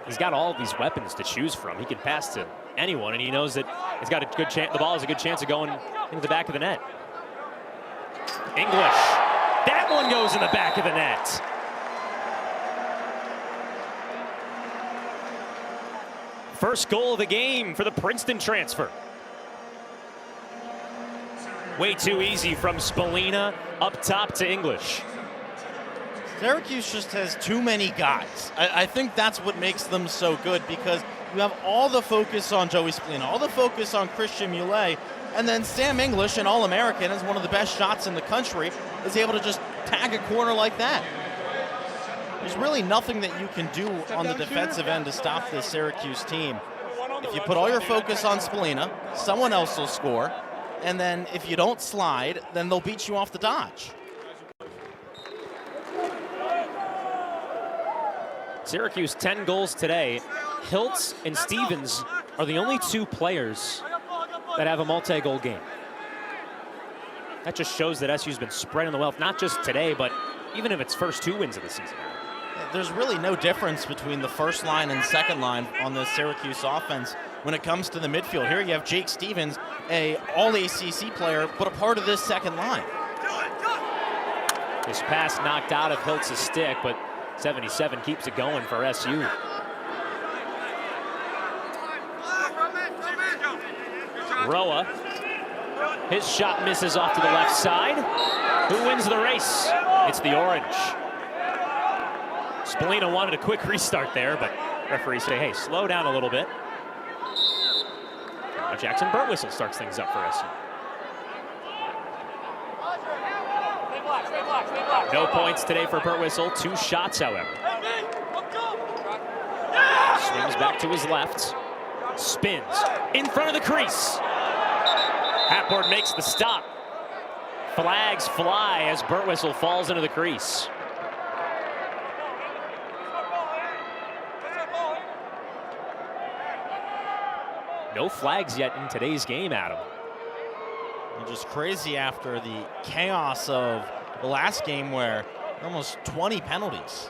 he's got all of these weapons to choose from. He can pass to anyone, and he knows that he's got a good chance. The ball has a good chance of going into the back of the net. English, that one goes in the back of the net. First goal of the game for the Princeton transfer. Way too easy from Spallina, up top to English. Syracuse just has too many guys. I think that's what makes them so good, because you have all the focus on Joey Spallina, all the focus on Christian Muley, and then Sam English, an All-American, is one of the best shots in the country, is able to just tag a corner like that. There's really nothing that you can do on the defensive end to stop this Syracuse team. If you put all your focus on Spallina, someone else will score, and then if you don't slide, then they'll beat you off the dodge. Syracuse 10 goals today. Hiltz and Stevens are the only 2 players that have a multi-goal game. That just shows that SU's been spreading the wealth, not just today, but even if it's first 2 wins of the season. There's really no difference between the first line and second line on the Syracuse offense when it comes to the midfield. Here you have Jake Stevens, a all-ACC player, but a part of this second line. This pass knocked out of Hiltz's stick, but 77 keeps it going for SU. Roa, his shot misses off to the left side. Who wins the race? It's the Orange. Spallina wanted a quick restart there, but referees say, hey, slow down a little bit. Now Jackson Burtwhistle starts things up for SU. No points today for Burtwhistle. 2 shots, however. Swings back to his left. Spins in front of the crease. Hatboard makes the stop. Flags fly as Burtwhistle falls into the crease. No flags yet in today's game, Adam. And just crazy after the chaos of the last game where almost 20 penalties.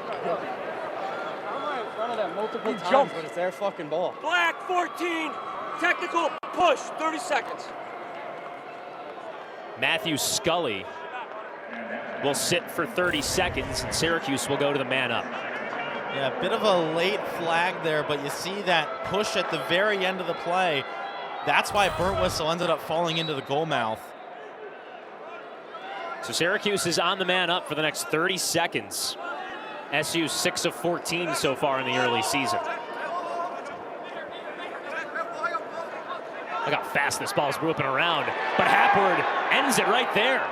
I'm in front of that multiple times, but it's their fucking ball. Black 14, technical push, 30 seconds. Matthew Scully will sit for 30 seconds, and Syracuse will go to the man up. Yeah, a bit of a late flag there, but you see that push at the very end of the play. That's why Burtwhistle ended up falling into the goal mouth. So Syracuse is on the man up for the next 30 seconds. SU 6 of 14 so far in the early season. Look how fast this ball's whipping around, but Hapward ends it right there.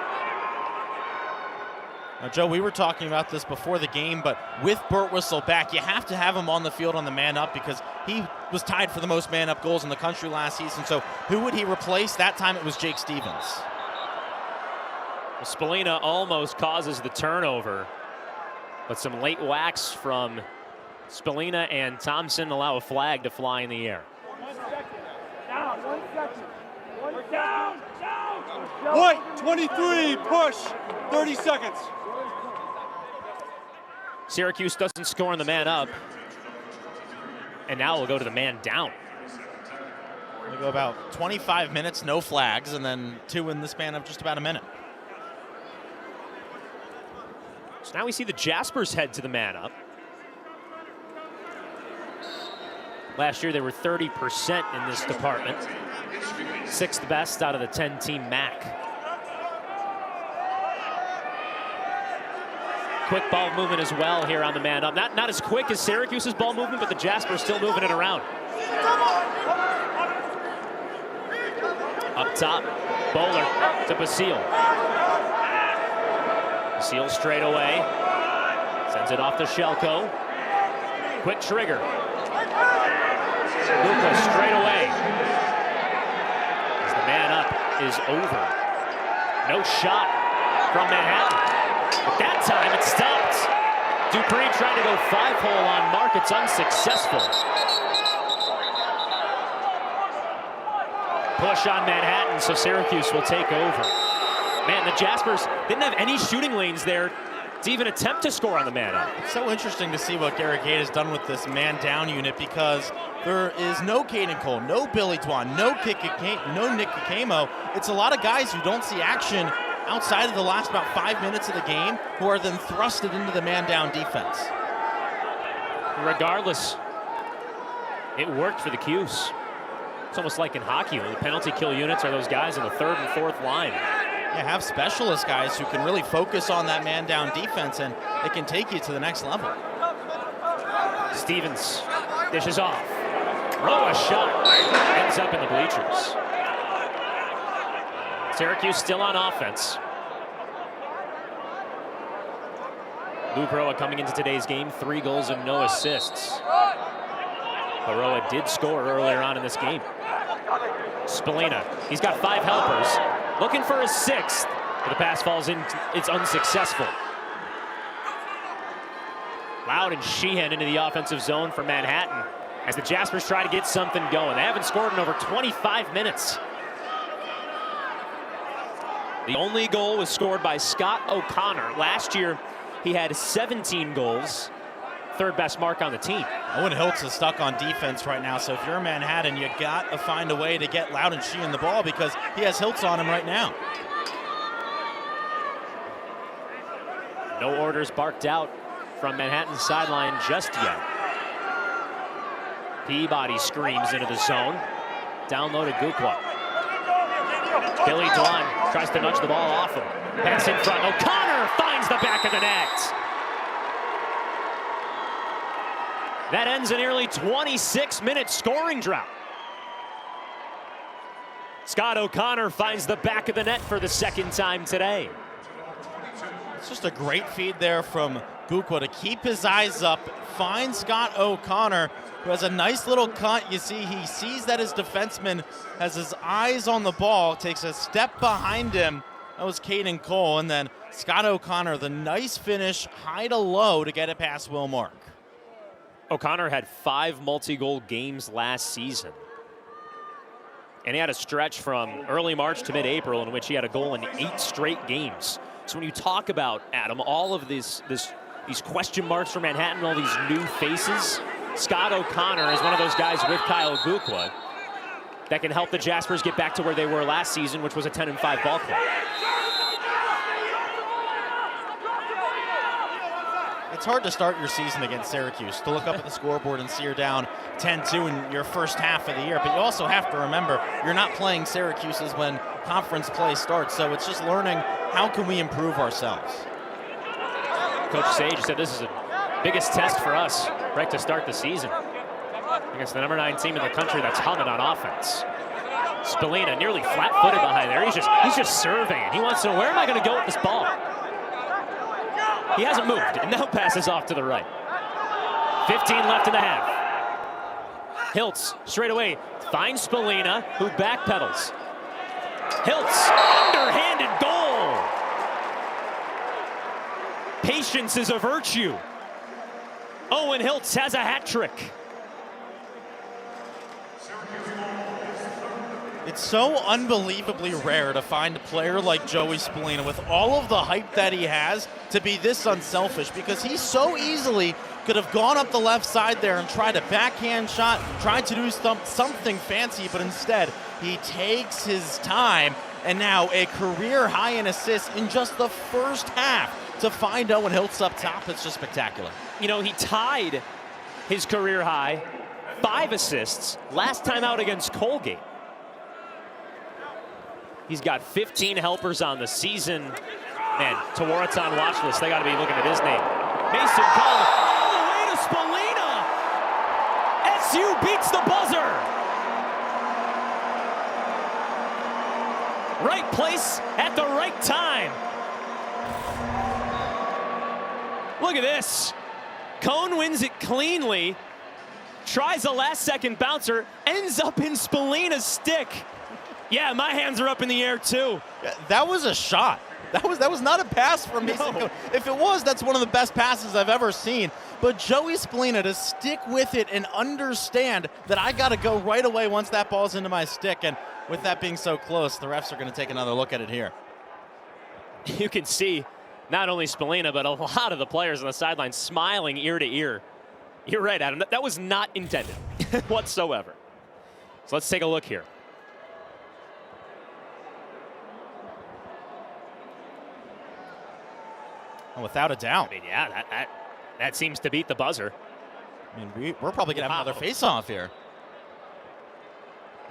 Now, Joe, we were talking about this before the game, but with Burtwhistle back, you have to have him on the field on the man-up, because he was tied for the most man-up goals in the country last season. So who would he replace? That time it was Jake Stevens. Spallina almost causes the turnover, but some late whacks from Spallina and Thompson allow a flag to fly in the air. 1 second. Down, 1 second. We're down, down. White, 23, push, 30 seconds. Syracuse doesn't score on the man up, and now we'll go to the man down. We go about 25 minutes, no flags, and then 2 in the span of just about a minute. So now we see the Jaspers head to the man up. Last year they were 30% in this department. 6th best out of the 10-team MAC. Quick ball movement as well here on the man up. Not as quick as Syracuse's ball movement, but the Jaspers still moving it around. Up top, Bowler to Basile. Seal straight away. Sends it off to Shelko. Quick trigger. Luka straight away. As the man up is over. No shot from Manhattan. But that time it stopped. Dupree trying to go 5-hole on Mark. It's unsuccessful. Push on Manhattan, so Syracuse will take over. Man, the Jaspers didn't have any shooting lanes there to even attempt to score on the man up. It's so interesting to see what Garrett Gate has done with this man-down unit, because there is no Caden Cole, no Billy Dwan, no Nick Kakemo. It's a lot of guys who don't see action outside of the last about 5 minutes of the game, who are then thrusted into the man-down defense. Regardless, it worked for the Cuse. It's almost like in hockey, the penalty kill units are those guys in the third and fourth line. Yeah, have specialist guys who can really focus on that man-down defense, and it can take you to the next level. Stevens dishes off. Roa shot. Ends up in the bleachers. Syracuse still on offense. Luke Roa coming into today's game, 3 goals and no assists. But Roa did score earlier on in this game. Spallina, he's got 5 helpers. Looking for his 6th, but the pass falls in, it's unsuccessful. Loud and Sheehan into the offensive zone for Manhattan as the Jaspers try to get something going. They haven't scored in over 25 minutes. The only goal was scored by Scott O'Connor. Last year, he had 17 goals, 3rd best mark on the team. Owen Hiltz is stuck on defense right now, so if you're Manhattan, you got to find a way to get Loud and Sheehan the ball, because he has Hiltz on him right now. No orders barked out from Manhattan's sideline just yet. Peabody screams into the zone. Down low to Gukwa. Billy Dwan tries to nudge the ball off him. Pass in front. O'Connor finds the back of the net. That ends a nearly 26-minute scoring drought. Scott O'Connor finds the back of the net for the 2nd time today. It's just a great feed there from Gukwa to keep his eyes up, find Scott O'Connor, who has a nice little cut. You see, he sees that his defenseman has his eyes on the ball, takes a step behind him. That was Caden Cole, and then Scott O'Connor, the nice finish, high to low to get it past Will Mark. O'Connor had 5 multi-goal games last season. And he had a stretch from early March to mid-April in which he had a goal in 8 straight games. So when you talk about, Adam, all of these question marks for Manhattan, all these new faces, Scott O'Connor is one of those guys with Kyle Gukwa that can help the Jaspers get back to where they were last season, which was a 10-5 ball club. It's hard to start your season against Syracuse, to look up at the scoreboard and see you're down 10-2 in your first half of the year. But you also have to remember, you're not playing Syracuse's when conference play starts. So it's just learning, how can we improve ourselves? Coach Sage said this is the biggest test for us right to start the season against the number 9 team in the country that's humming on offense. Spallina nearly flat-footed behind there. He's just surveying. He wants to know, where am I going to go with this ball? He hasn't moved, and now passes off to the right. 15 left in the half. Hiltz straight away finds Spallina, who backpedals. Hiltz, underhanded goal. Patience is a virtue. Owen Hiltz has a hat trick. It's so unbelievably rare to find a player like Joey Spallina, with all of the hype that he has, to be this unselfish, because he so easily could have gone up the left side there and tried a backhand shot, tried to do something fancy, but instead he takes his time, and now a career high in assists in just the first half to find Owen Hiltz up top. It's just spectacular. You know, he tied his career high, 5 assists, last time out against Colgate. He's got 15 helpers on the season. Man, Tawarat's on watch list. They got to be looking at his name. Mason Collins all the way to Spallina. SU beats the buzzer. Right place at the right time. Look at this. Cone wins it cleanly. Tries a last-second bouncer. Ends up in Spallina's stick. Yeah, my hands are up in the air, too. Yeah, that was a shot. That was not a pass from Mason Cone. If it was, that's one of the best passes I've ever seen. But Joey Spallina to stick with it and understand that I got to go right away once that ball's into my stick. And with that being so close, the refs are going to take another look at it here. You can see not only Spallina, but a lot of the players on the sideline smiling ear to ear. You're right, Adam. That was not intended whatsoever. So let's take a look here. Oh, without a doubt. I mean, yeah, that seems to beat the buzzer. I mean, we're probably going to have another face-off here.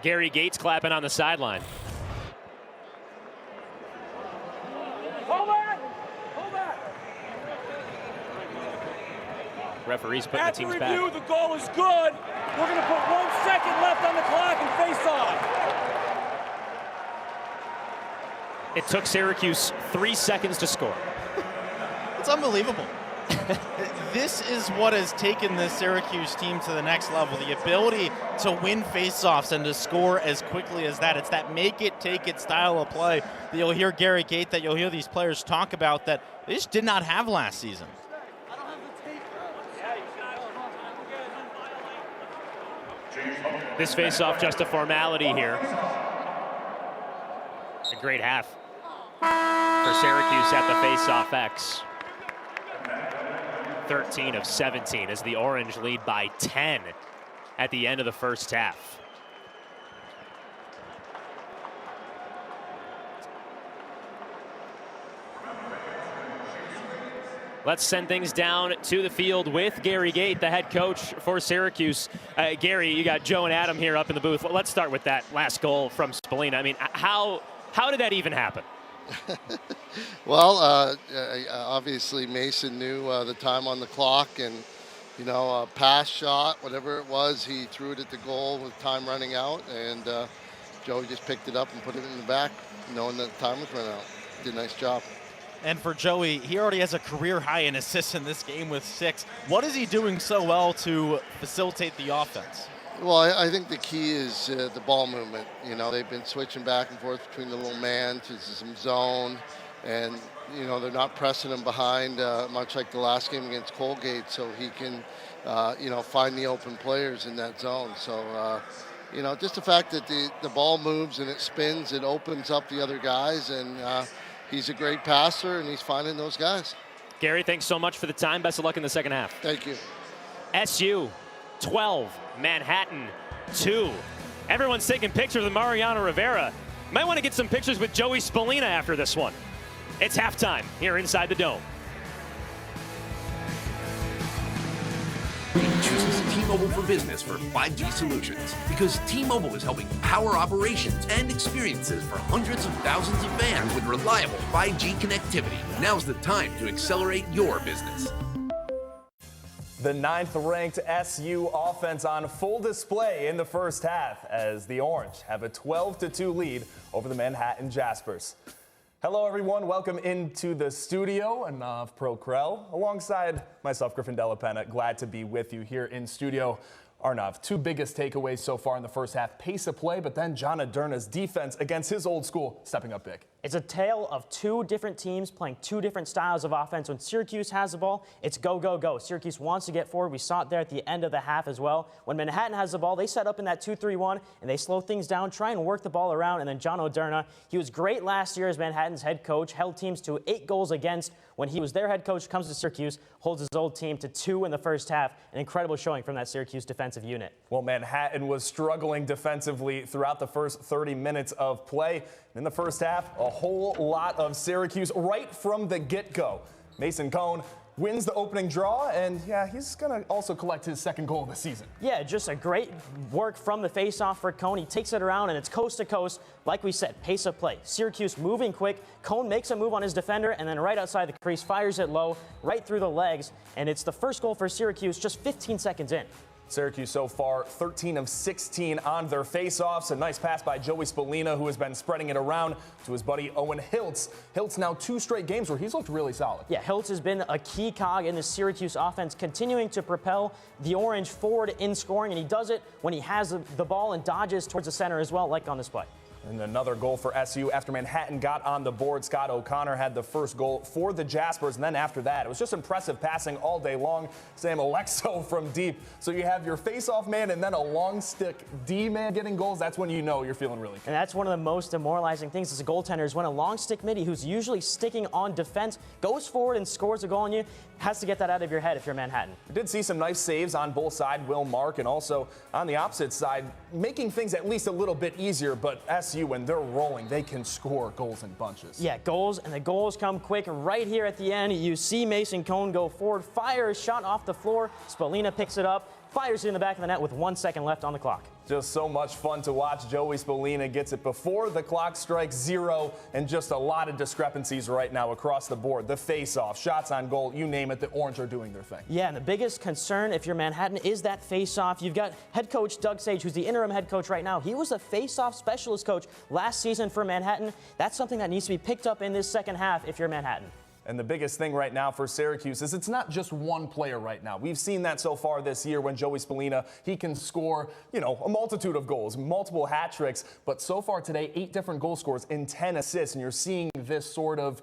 Gary Gates clapping on the sideline. Hold back! Hold back! Referee's putting the teams back. After review, the goal is good. We're going to put 1 second left on the clock and face off. It took Syracuse 3 seconds to score. It's unbelievable. This is what has taken this Syracuse team to the next level, the ability to win faceoffs and to score as quickly as that. It's that make it, take it style of play that you'll hear Gary Gate, that you'll hear these players talk about that they just did not have last season. This faceoff just a formality here. A great half for Syracuse at the faceoff X. 13 of 17 as the Orange lead by 10 at the end of the first half. Let's send things down to the field with Gary Gate, the head coach for Syracuse. Gary, you got Joe and Adam here up in the booth. Well, let's start with that last goal from Spallina. I mean, how did that even happen? Well, obviously Mason knew the time on the clock, and a pass shot, whatever it was, he threw it at the goal with time running out, and Joey just picked it up and put it in the back, knowing that time was running out. Did a nice job. And for Joey, he already has a career high in assists in this game with 6. What is he doing so well to facilitate the offense? Well, I think the key is the ball movement. They've been switching back and forth between the little man to some zone, and they're not pressing him behind much like the last game against Colgate, so he can find the open players in that zone. So just the fact that the ball moves and it spins, it opens up the other guys, and he's a great passer, and he's finding those guys. Gary, thanks so much for the time. Best of luck in the second half. Thank you. SU 12, Manhattan 2. Everyone's taking pictures with Mariano Rivera. Might want to get some pictures with Joey Spallina after this one. It's halftime here inside the Dome. Chooses T-Mobile for Business for 5G solutions because T-Mobile is helping power operations and experiences for hundreds of thousands of fans with reliable 5G connectivity. Now's the time to accelerate your business. The 9th-ranked SU offense on full display in the first half as the Orange have a 12-2 lead over the Manhattan Jaspers. Hello, everyone. Welcome into the studio. Anav Procrell, alongside myself, Griffin Della Penna. Glad to be with you here in studio. Arnav, 2 biggest takeaways so far in the first half. Pace of play, but then John Aderna's defense against his old school stepping up big. It's a tale of 2 different teams playing 2 different styles of offense. When Syracuse has the ball, it's go, go, go. Syracuse wants to get forward. We saw it there at the end of the half as well. When Manhattan has the ball, they set up in that 2-3-1, and they slow things down, try and work the ball around. And then John Aderna, he was great last year as Manhattan's head coach, held teams to 8 goals against. When he was their head coach, comes to Syracuse, holds his old team to 2 in the first half. An incredible showing from that Syracuse defensive unit. Well, Manhattan was struggling defensively throughout the first 30 minutes of play. In the first half, a whole lot of Syracuse right from the get-go. Mason Cone wins the opening draw, and yeah, he's going to also collect his 2nd goal of the season. Yeah, just a great work from the faceoff for Cone. He takes it around, and it's coast to coast. Like we said, pace of play. Syracuse moving quick. Cone makes a move on his defender, and then right outside the crease, fires it low, right through the legs, and it's the first goal for Syracuse just 15 seconds in. Syracuse so far 13 of 16 on their faceoffs. A nice pass by Joey Spallina, who has been spreading it around to his buddy Owen Hiltz. Hiltz now 2 straight games where he's looked really solid. Yeah, Hiltz has been a key cog in the Syracuse offense, continuing to propel the Orange forward in scoring, and he does it when he has the ball and dodges towards the center as well, like on this play. And another goal for SU after Manhattan got on the board. Scott O'Connor had the first goal for the Jaspers. And then after that, it was just impressive passing all day long. Sam Alexo from deep. So you have your face-off man and then a long stick D-man getting goals. That's when you know you're feeling really good. And that's one of the most demoralizing things as a goaltender is when a long stick midi who's usually sticking on defense goes forward and scores a goal on you. Has to get that out of your head if you're Manhattan. We did see some nice saves on both sides, Will Mark, and also on the opposite side, making things at least a little bit easier. But SU, when they're rolling, they can score goals in bunches. Yeah, goals, and the goals come quick. Right here at the end, you see Mason Cone go forward, fires, shot off the floor. Spallina picks it up, fires it in the back of the net with 1 second left on the clock. Just so much fun to watch. Joey Spallina gets it before the clock strikes 0, and just a lot of discrepancies right now across the board. The face-off, shots on goal, you name it, the Orange are doing their thing. Yeah, and the biggest concern if you're Manhattan is that face-off. You've got head coach Doug Sage, who's the interim head coach right now. He was a face-off specialist coach last season for Manhattan. That's something that needs to be picked up in this second half if you're Manhattan. And the biggest thing right now for Syracuse is it's not just one player right now. We've seen that so far this year when Joey Spallina, he can score, a multitude of goals, multiple hat tricks. But so far today, 8 different goal scores and 10 assists. And you're seeing this sort of,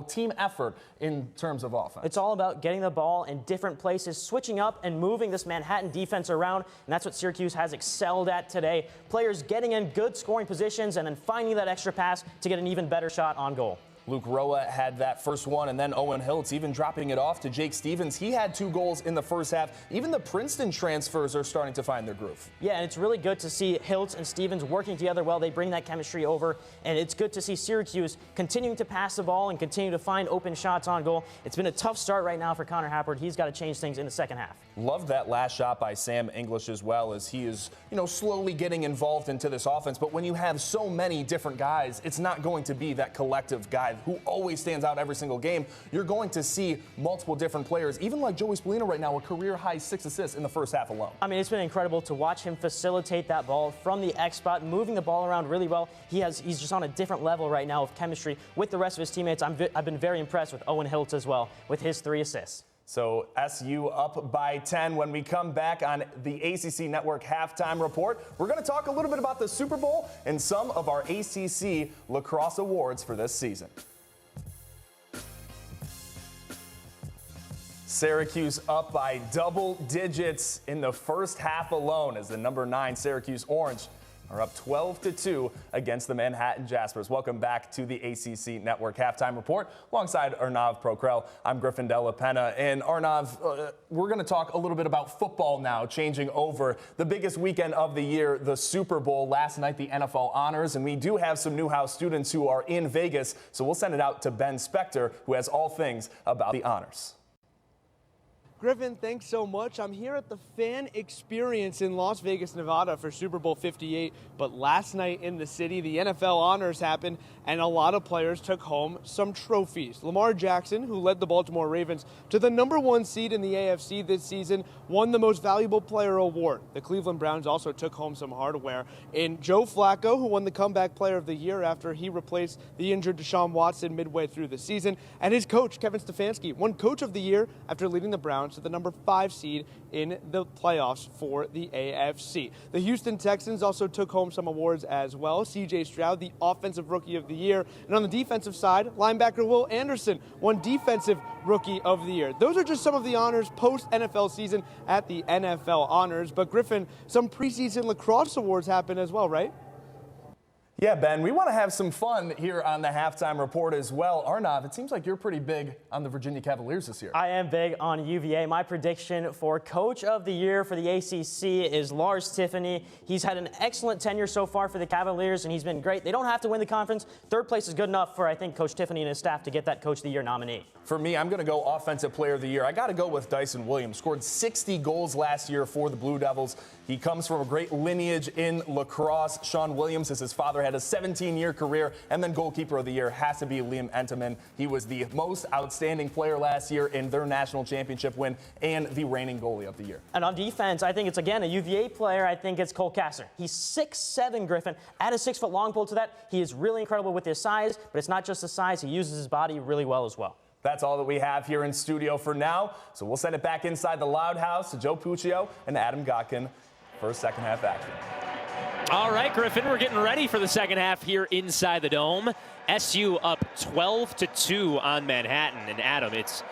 team effort in terms of offense. It's all about getting the ball in different places, switching up and moving this Manhattan defense around. And that's what Syracuse has excelled at today. Players getting in good scoring positions and then finding that extra pass to get an even better shot on goal. Luke Roa had that first one, and then Owen Hiltz even dropping it off to Jake Stevens. He had 2 goals in the first half. Even the Princeton transfers are starting to find their groove. Yeah, and it's really good to see Hiltz and Stevens working together well. They bring that chemistry over, and it's good to see Syracuse continuing to pass the ball and continue to find open shots on goal. It's been a tough start right now for Connor Happard. He's got to change things in the second half. Love that last shot by Sam English as well, as he is, slowly getting involved into this offense. But when you have so many different guys, it's not going to be that collective guy who always stands out every single game. You're going to see multiple different players, even like Joey Spallina right now, a career-high 6 assists in the first half alone. I mean, it's been incredible to watch him facilitate that ball from the X spot, moving the ball around really well. He's just on a different level right now of chemistry with the rest of his teammates. I've been very impressed with Owen Hiltz as well, with his 3 assists. So SU up by 10. When we come back on the ACC Network Halftime Report, we're going to talk a little bit about the Super Bowl and some of our ACC Lacrosse awards for this season. Syracuse up by double digits in the first half alone as the number 9 Syracuse Orange are up 12-2 against the Manhattan Jaspers. Welcome back to the ACC Network Halftime Report. Alongside Arnav Procrell, I'm Griffin Della Penna. And Arnav, we're going to talk a little bit about football now, changing over the biggest weekend of the year, the Super Bowl. Last night, the NFL Honors, and we do have some Newhouse students who are in Vegas, so we'll send it out to Ben Spector, who has all things about the Honors. Griffin, thanks so much. I'm here at the Fan Experience in Las Vegas, Nevada for Super Bowl 58. But last night in the city, the NFL Honors happened, and a lot of players took home some trophies. Lamar Jackson, who led the Baltimore Ravens to the number 1 seed in the AFC this season, won the Most Valuable Player award. The Cleveland Browns also took home some hardware. And Joe Flacco, who won the Comeback Player of the Year after he replaced the injured Deshaun Watson midway through the season. And his coach, Kevin Stefanski, won Coach of the Year after leading the Browns to the number 5 seed in the playoffs for the AFC. The Houston Texans also took home some awards as well. CJ Stroud, the Offensive Rookie of the Year. And on the defensive side, linebacker Will Anderson won Defensive Rookie of the Year. Those are just some of the honors post-NFL season at the NFL Honors. But Griffin, some preseason lacrosse awards happen as well, right? Yeah, Ben, we want to have some fun here on the Halftime Report as well. Arnav, it seems like you're pretty big on the Virginia Cavaliers this year. I am big on UVA. My prediction for Coach of the Year for the ACC is Lars Tiffany. He's had an excellent tenure so far for the Cavaliers, and he's been great. They don't have to win the conference. 3rd place is good enough for, I think, Coach Tiffany and his staff to get that Coach of the Year nominee. For me, I'm going to go Offensive Player of the Year. I got to go with Dyson Williams. Scored 60 goals last year for the Blue Devils. He comes from a great lineage in lacrosse. Sean Williams, as his father He had a 17-year career. And then goalkeeper of the year has to be Liam Entenmann. He was the most outstanding player last year in their national championship win and the reigning goalie of the year. And on defense, I think it's, again, a UVA player. I think it's Cole Kastner. He's 6'7", Griffin. Add a 6-foot long pole to that. He is really incredible with his size, but it's not just the size. He uses his body really well as well. That's all that we have here in studio for now. So we'll send it back inside the Loud House to Joe Puccio and Adam Gotkin for second half action. All right, Griffin, we're getting ready for the second half here inside the Dome. SU up 12-2 on Manhattan. And Adam, it's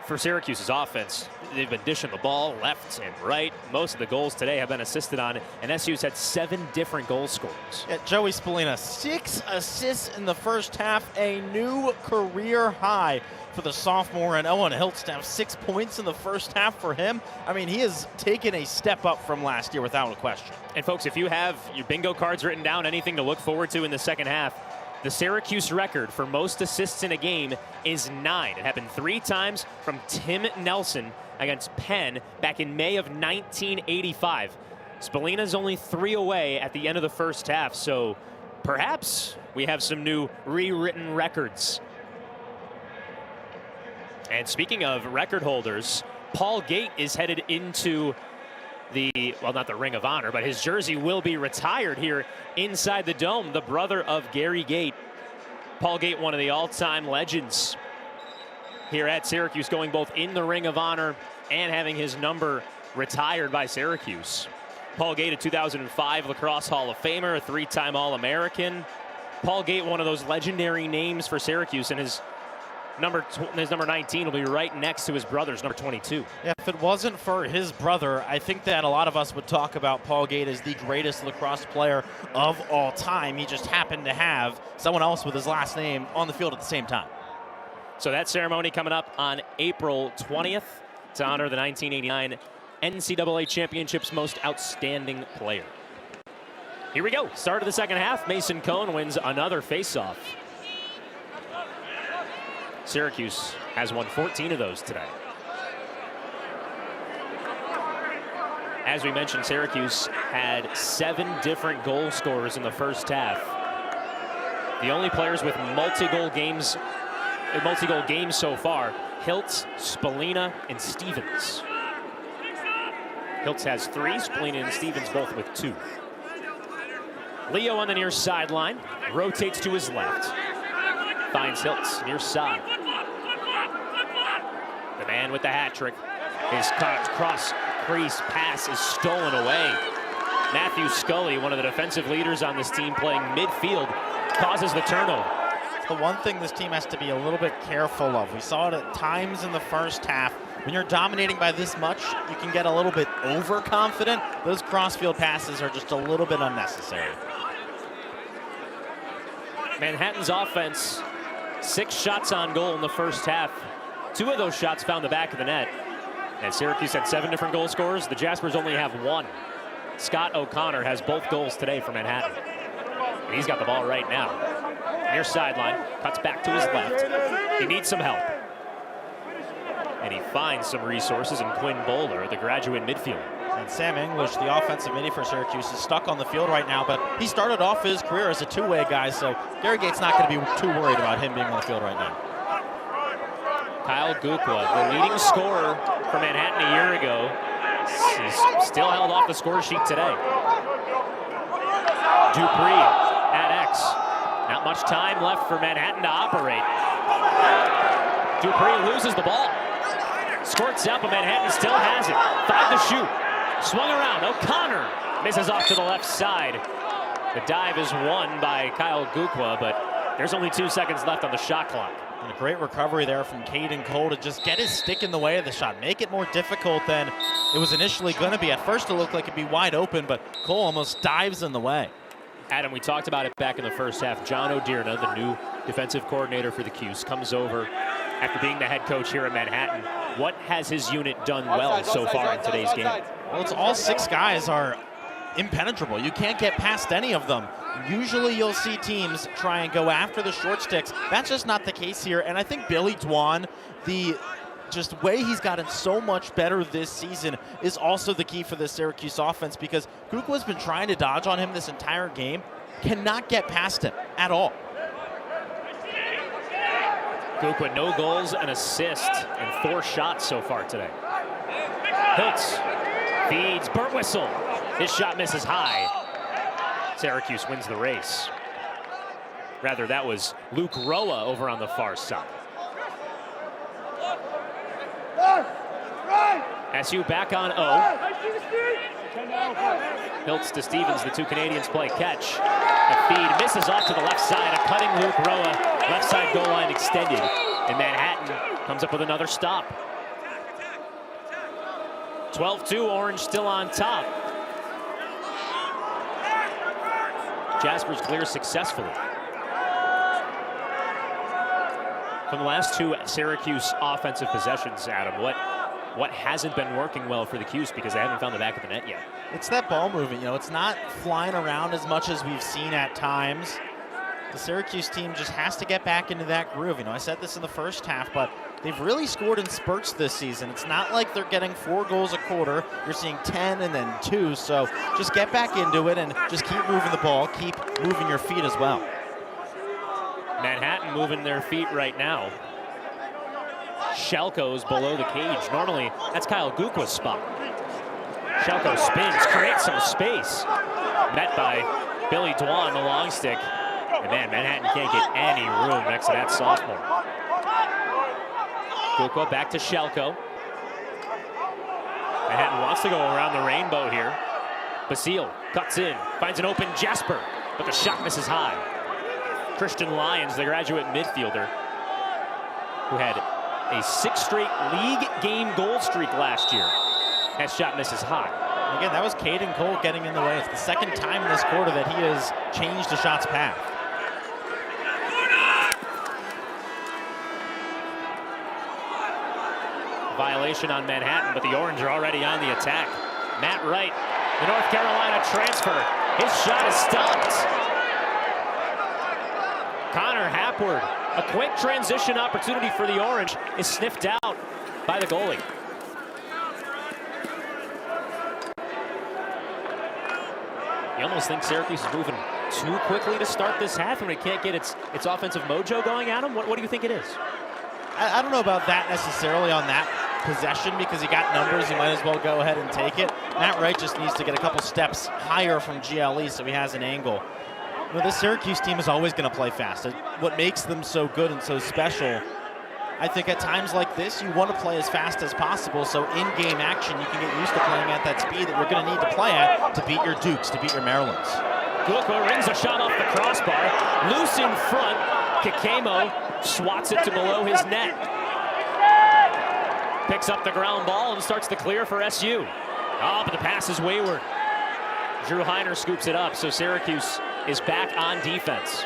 for Syracuse's offense. They've been dishing the ball left and right. Most of the goals today have been assisted on, and SU's had 7 different goal scorers. Yeah, Joey Spallina, 6 assists in the first half, a new career high for the sophomore, and Owen Hiltz to have 6 points in the first half for him. I mean, he has taken a step up from last year without a question. And folks, if you have your bingo cards written down, anything to look forward to in the second half, the Syracuse record for most assists in a game is 9. It happened 3 times from Tim Nelson against Penn back in May of 1985. Spallina's only 3 away at the end of the first half, so perhaps we have some new rewritten records. And speaking of record holders, Paul Gate is headed into the, well, not the Ring of Honor, but his jersey will be retired here inside the Dome. The brother of Gary Gate. Paul Gate, one of the all-time legends here at Syracuse, going both in the Ring of Honor and having his number retired by Syracuse. Paul Gate, a 2005 Lacrosse Hall of Famer, a 3-time All-American. Paul Gate, one of those legendary names for Syracuse, and his number 19 will be right next to his brother's number 22. Yeah, if it wasn't for his brother, I think that a lot of us would talk about Paul Gate as the greatest lacrosse player of all time. He just happened to have someone else with his last name on the field at the same time. So that ceremony coming up on April 20th to honor the 1989 NCAA Championship's most outstanding player. Here we go. Start of the second half. Mason Cohn wins another faceoff. Syracuse has won 14 of those today. As we mentioned, Syracuse had 7 different goal scorers in the first half. The only players with multi-goal games so far, Hiltz, Spallina, and Stevens. Hiltz has 3, Spallina and Stevens both with 2. Leo on the near sideline, rotates to his left. Finds Hiltz near side. The man with the hat trick. His cross crease pass is stolen away. Matthew Scully, one of the defensive leaders on this team, playing midfield, causes the turnover. The one thing this team has to be a little bit careful of. We saw it at times in the first half. When you're dominating by this much, you can get a little bit overconfident. Those crossfield passes are just a little bit unnecessary. Manhattan's offense, 6 shots on goal in the first half. 2 of those shots found the back of the net. And Syracuse had 7 different goal scorers. The Jaspers only have 1. Scott O'Connor has both goals today for Manhattan. And he's got the ball right now. Near sideline, cuts back to his left. He needs some help. And he finds some resources in Quinn Bowler, the graduate midfielder. And Sam English, the offensive midi for Syracuse, is stuck on the field right now, but he started off his career as a 2-way guy, so Gary Gate's not going to be too worried about him being on the field right now. Kyle Gukwa, the leading scorer for Manhattan a year ago, he's still held off the score sheet today. Dupree at X. Not much time left for Manhattan to operate. Dupree loses the ball. Squirts out, but Manhattan still has it. 5 to shoot. Swung around. O'Connor misses off to the left side. The dive is won by Kyle Gukwa, but there's only 2 seconds left on the shot clock. And a great recovery there from Caden Cole to just get his stick in the way of the shot. Make it more difficult than it was initially going to be. At first it looked like it'd be wide open, but Cole almost dives in the way. Adam, we talked about it back in the first half. John O'Dearna, the new defensive coordinator for the Cuse, comes over after being the head coach here at Manhattan. What has his unit done well so far in today's game? Well, it's all 6 guys are impenetrable. You can't get past any of them. Usually you'll see teams try and go after the short sticks. That's just not the case here. And I think Billy Dwan, the just way he's gotten so much better this season, is also the key for the Syracuse offense, because Gukwa's been trying to dodge on him this entire game. cannot get past him at all. Gutkin, no goals, an assist, and 4 shots so far today. Hiltz feeds Burtwhistle. His shot misses high. Syracuse wins the race. Rather, that was Luke Roa over on the far side. SU back on O. Hiltz to Stevens, the 2 Canadians play catch. A feed misses off to the left side. A cutting Luke Roa, left side goal line extended. And Manhattan comes up with another stop. 12-2, Orange still on top. Jaspers clears successfully. From the last 2 Syracuse offensive possessions, Adam, what hasn't been working well for the Cuse because they haven't found the back of the net yet? It's that ball movement. It's not flying around as much as we've seen at times. The Syracuse team just has to get back into that groove. I said this in the first half, but they've really scored in spurts this season. It's not like they're getting 4 goals a quarter. You're seeing 10 and then 2. So just get back into it and just keep moving the ball. Keep moving your feet as well. Manhattan moving their feet right now. Shelko's below the cage. Normally, that's Kyle Gukwa's spot. Shelko spins, creates some space. Met by Billy Dwan, the long stick. And man, Manhattan can't get any room next to that sophomore. Gukwa back to Shelko. Manhattan wants to go around the rainbow here. Basile cuts in, finds an open Jasper, but the shot misses high. Christian Lyons, the graduate midfielder, who had a 6 straight league game goal streak last year. That shot misses high. And again, that was Caden Cole getting in the way. It's the second time in this quarter that he has changed a shot's path. Violation on Manhattan, but the Orange are already on the attack. Matt Wright, the North Carolina transfer. His shot is stopped. Connor Hapward, a quick transition opportunity for the Orange, is sniffed out by the goalie. You almost think Syracuse is moving too quickly to start this half when it can't get its offensive mojo going, Adam? What do you think it is? I don't know about that necessarily on that possession because he got numbers. He might as well go ahead and take it. Matt Wright just needs to get a couple steps higher from GLE so he has an angle. This Syracuse team is always going to play fast. What makes them so good and so special, I think at times like this, you want to play as fast as possible, so in-game action, you can get used to playing at that speed that you're going to need to play at to beat your Dukes, to beat your Marylands. Gukwa rings a shot off the crossbar. Loose in front. Kikemo swats it to below his net. Picks up the ground ball and starts the clear for SU. Oh, but the pass is wayward. Drew Heiner scoops it up, so Syracuse is back on defense.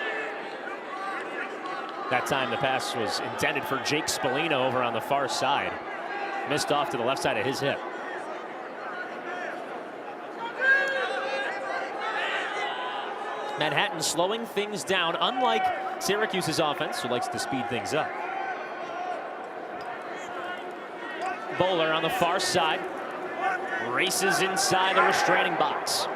That time the pass was intended for Jake Spallina over on the far side. Missed off to the left side of his hip. Manhattan slowing things down, unlike Syracuse's offense, who likes to speed things up. Bowler on the far side. Races inside the restraining box.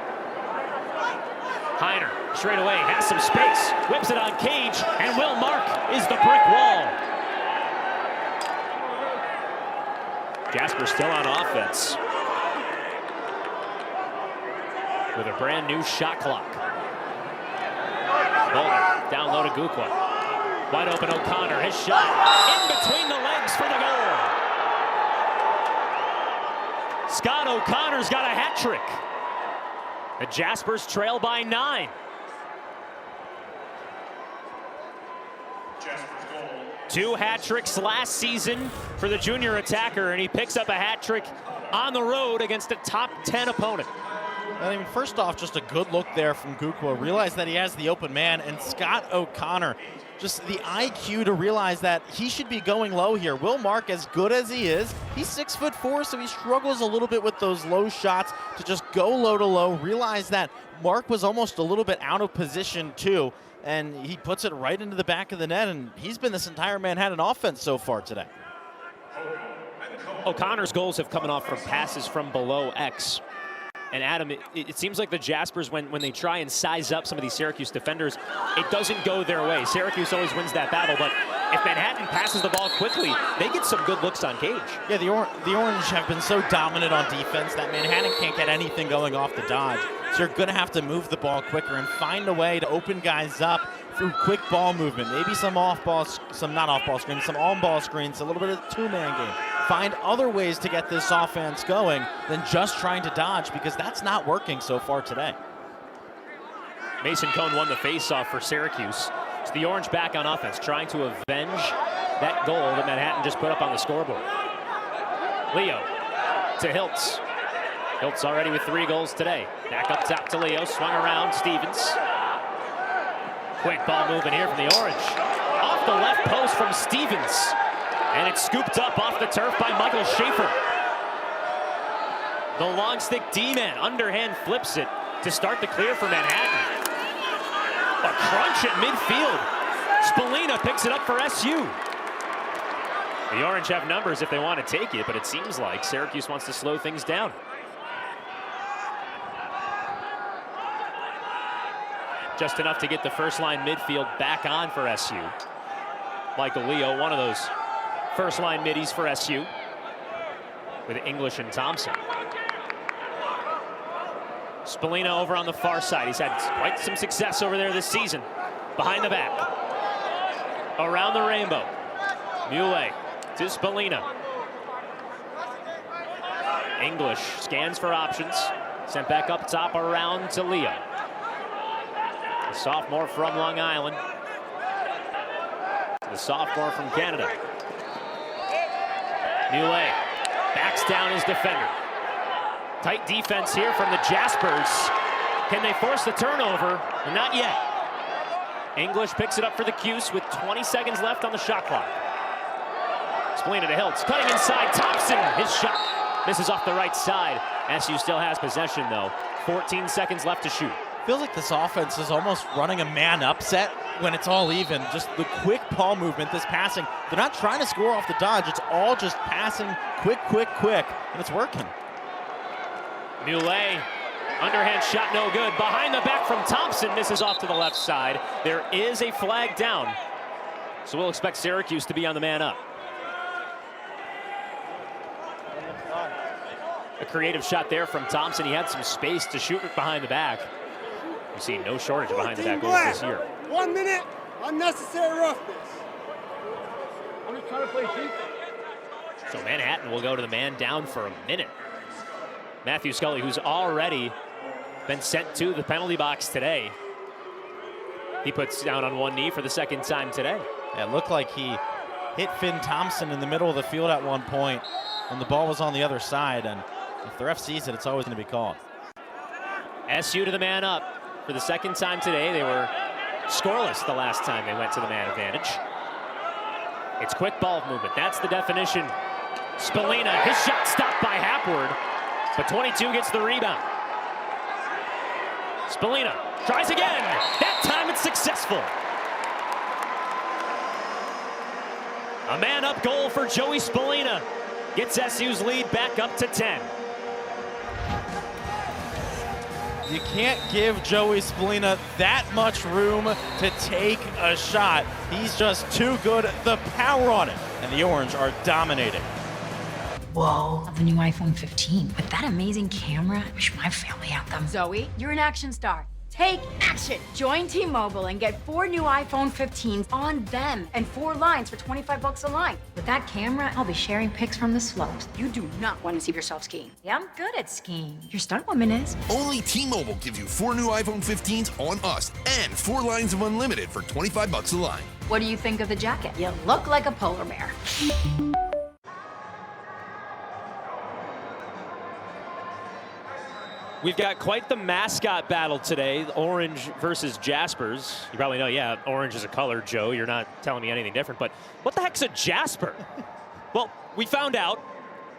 Heiner, straight away, has some space, whips it on Cage, and Will Mark is the brick wall. Jasper still on offense with a brand new shot clock. Bowler down low to Gukwa. Wide open O'Connor, his shot in between the legs for the goal. Scott O'Connor's got a hat trick. The Jaspers trail by 9. Two hat tricks last season for the junior attacker, and he picks up a hat trick on the road against a top 10 opponent. I mean, first off, just a good look there from Gukwa. Realize that he has the open man, and Scott O'Connor, just the IQ to realize that he should be going low here. Will Mark, as good as he is, he's 6'4", so he struggles a little bit with those low shots to just go low to low. Realize that Mark was almost a little bit out of position too, and he puts it right into the back of the net, and he's been this entire Manhattan offense so far today. O'Connor's goals have come off from passes from below X. And Adam, it seems like the Jaspers, when they try and size up some of these Syracuse defenders, it doesn't go their way. Syracuse always wins that battle, but if Manhattan passes the ball quickly, they get some good looks on Cage. Yeah, the Orange have been so dominant on defense that Manhattan can't get anything going off the dodge. So you're going to have to move the ball quicker and find a way to open guys up through quick ball movement. Maybe some off-ball, some not off-ball screens, some on-ball screens, a little bit of two-man game. Find other ways to get this offense going than just trying to dodge, because that's not working so far today. Mason Cone won the face-off for Syracuse. It's the Orange back on offense, trying to avenge that goal that Manhattan just put up on the scoreboard. Leo to Hiltz. Hiltz already with 3 goals today. Back up top to Leo, swung around, Stevens. Quick ball movement here from the Orange. Off the left post from Stevens. And it's scooped up off the turf by Michael Schaefer. The long stick D-man, underhand flips it to start the clear for Manhattan. A crunch at midfield. Spallina picks it up for SU. The Orange have numbers if they want to take it, but it seems like Syracuse wants to slow things down. Just enough to get the first line midfield back on for SU. Michael Leo, one of those first line middies for SU, with English and Thompson. Spallina over on the far side. He's had quite some success over there this season. Behind the back. Around the rainbow. Muley to Spallina. English scans for options. Sent back up top around to Leo. The sophomore from Long Island. The sophomore from Canada. Muley backs down his defender. Tight defense here from the Jaspers. Can they force the turnover? Not yet. English picks it up for the Cuse with 20 seconds left on the shot clock. Spallina to Hiltz, cutting inside. Thompson, his shot misses off the right side. SU still has possession though. 14 seconds left to shoot. Feels like this offense is almost running a man upset when it's all even. Just the quick ball movement, this passing. They're not trying to score off the dodge. It's all just passing quick, and it's working. Muley, underhand shot no good. Behind the back from Thompson, misses off to the left side. There is a flag down. So we'll expect Syracuse to be on the man up. A creative shot there from Thompson. He had some space to shoot it behind the back. We've seen no shortage of behind the back goals this year. 1 minute, unnecessary roughness. I'm just trying to play defense. So Manhattan will go to the man down for a minute. Matthew Scully, who's already been sent to the penalty box today. He puts down on one knee for the second time today. Yeah, it looked like he hit Finn Thompson in the middle of the field at one point when the ball was on the other side, and if the ref sees it, it's always going to be called. SU to the man up for the second time today. They were scoreless the last time they went to the man advantage. It's quick ball movement. That's the definition. Spallina, his shot stopped by Hapward, but 22 gets the rebound. Spallina tries again. That time it's successful. A man-up goal for Joey Spallina. Gets SU's lead back up to 10. You can't give Joey Spallina that much room to take a shot. He's just too good. The power on it. And the Orange are dominating. Whoa, the new iPhone 15. With that amazing camera, I wish my family had them. Zoe, you're an action star. Take action. Join T-Mobile and get 4 new iPhone 15s on them and 4 lines for $25 a line. With that camera, I'll be sharing pics from the slopes. You do not want to see yourself skiing. Yeah, I'm good at skiing. Your stunt woman is. Only T-Mobile gives you 4 new iPhone 15s on us and 4 lines of unlimited for $25 a line. What do you think of the jacket? You look like a polar bear. We've got quite the mascot battle today, Orange versus Jaspers. You probably know, yeah, orange is a color, Joe. You're not telling me anything different, but what the heck's a Jasper? Well, we found out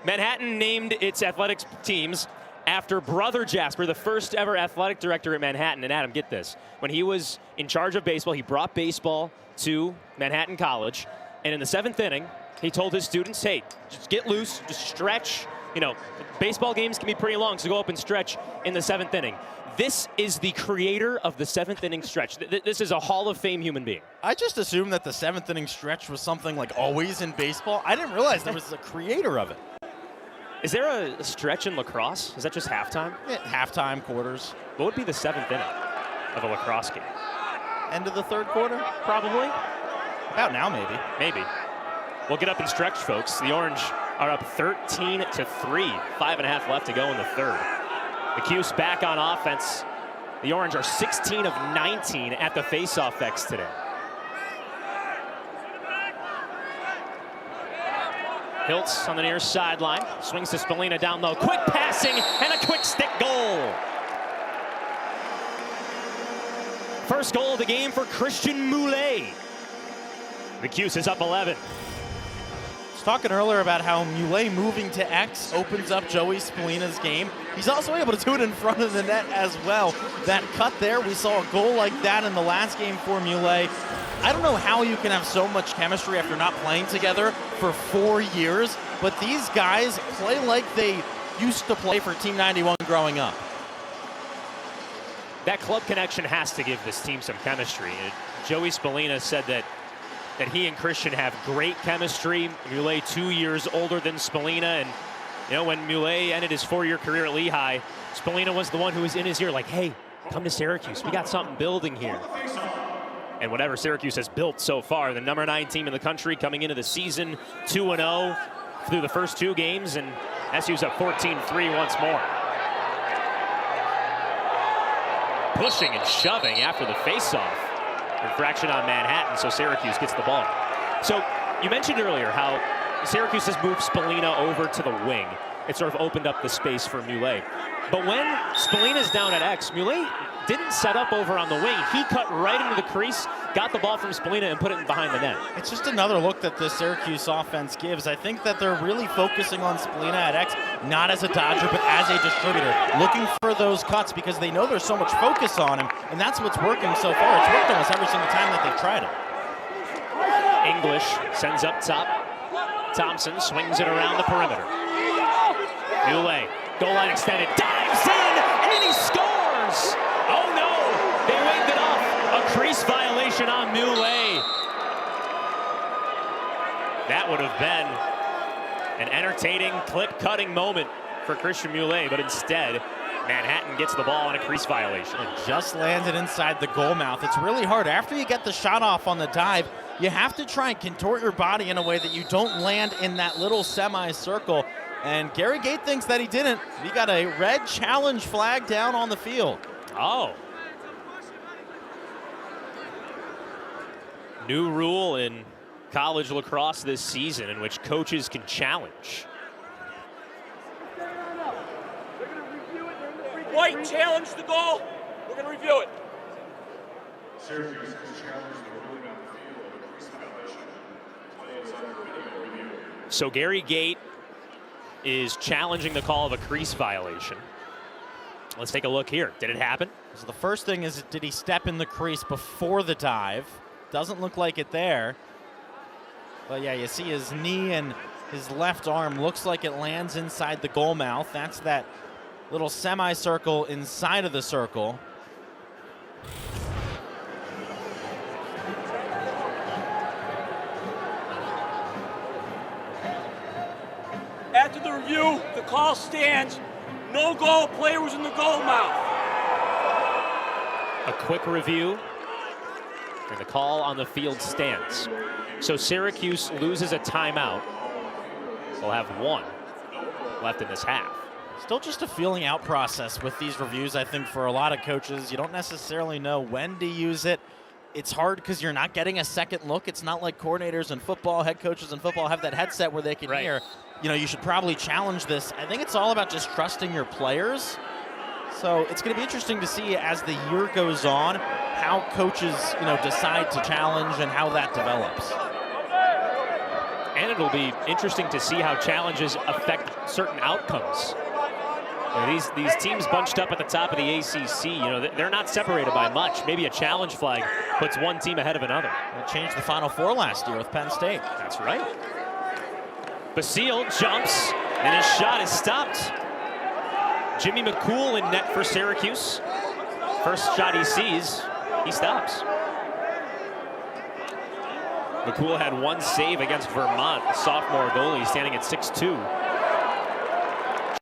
Manhattan named its athletics teams after Brother Jasper, the first ever athletic director at Manhattan. And Adam, get this. When he was in charge of baseball, he brought baseball to Manhattan College. And in the 7th inning, he told his students, hey, just get loose, just stretch, you know, baseball games can be pretty long, so go up and stretch in the 7th inning. This is the creator of the 7th inning stretch. This is a Hall of Fame human being. I just assumed that the 7th inning stretch was something like always in baseball. I didn't realize there was a creator of it. Is there a stretch in lacrosse? Is that just halftime? Yeah, halftime, quarters. What would be the 7th inning of a lacrosse game? End of the 3rd quarter? Probably. About now, maybe. Maybe. We'll get up and stretch, folks. The Orange are up 13-3. 5.5 left to go in the 3rd. The Cuse back on offense. The Orange are 16 of 19 at the faceoff X today. Hiltz on the near sideline. Swings to Spallina down low. Quick passing and a quick stick goal. First goal of the game for Christian Moulet. The Cuse is up 11. I was talking earlier about how Moulet moving to X opens up Joey Spallina's game. He's also able to do it in front of the net as well. That cut there, we saw a goal like that in the last game for Moulet. I don't know how you can have so much chemistry after not playing together for 4 years, but these guys play like they used to play for Team 91 growing up. That club connection has to give this team some chemistry. Joey Spallina said that he and Christian have great chemistry. Moulet 2 years older than Spallina, and you know, when Moulet ended his 4-year career at Lehigh, Spallina was the one who was in his ear like, hey, come to Syracuse. We got something building here. And whatever Syracuse has built so far, the number 9 team in the country coming into the season 2-0 through the first 2 games, and SU's up 14-3 once more. Pushing and shoving after the faceoff. Infraction on Manhattan, so Syracuse gets the ball. So you mentioned earlier how Syracuse has moved Spallina over to the wing. It sort of opened up the space for Moulet. But when Spallina's down at X, Moulet didn't set up over on the wing. He cut right into the crease, got the ball from Spallina, and put it behind the net. It's just another look that the Syracuse offense gives. I think that they're really focusing on Spallina at X, not as a dodger, but as a distributor, looking for those cuts because they know there's so much focus on him, and that's what's working so far. It's worked almost every single time that they've tried it. English sends up top. Thompson swings it around the perimeter. Moulet, goal line extended, dives in, and he scores! Oh no, they waved it off. A crease violation on Moulet. That would have been an entertaining, clip-cutting moment for Christian Moulet, but instead, Manhattan gets the ball on a crease violation. It just landed inside the goal mouth. It's really hard. After you get the shot off on the dive, you have to try and contort your body in a way that you don't land in that little semicircle. And Gary Gate thinks that he didn't. He got a red challenge flag down on the field. Oh. New rule in college lacrosse this season in which coaches can challenge. White, challenge the goal. We're going to review it. Syracuse has challenged the ruling on the field of a crease violation. Play is under video review. So Gary Gate is challenging the call of a crease violation. Let's take a look here. Did it happen? So the first thing is, did he step in the crease before the dive? Doesn't look like it there. But yeah, you see his knee and his left arm. Looks like it lands inside the goal mouth. That's that little semicircle inside of the circle. After the review, the call stands. No goal, player was in the goal mouth. A quick review, and the call on the field stands. So Syracuse loses a timeout. They'll have 1 left in this half. Still just a feeling out process with these reviews, I think, for a lot of coaches. You don't necessarily know when to use it. It's hard because you're not getting a second look. It's not like coordinators in football, head coaches in football have that headset where they can hear, you know, you should probably challenge this. I think it's all about just trusting your players. So it's going to be interesting to see as the year goes on how coaches, you know, decide to challenge and how that develops. And it'll be interesting to see how challenges affect certain outcomes. You know, these teams bunched up at the top of the ACC, you know, they're not separated by much. Maybe a challenge flag puts one team ahead of another. It changed the Final Four last year with Penn State. That's right. Basile jumps, And his shot is stopped. Jimmy McCool in net for Syracuse. First shot he sees, he stops. McCool had one save against Vermont, the sophomore goalie standing at 6'2".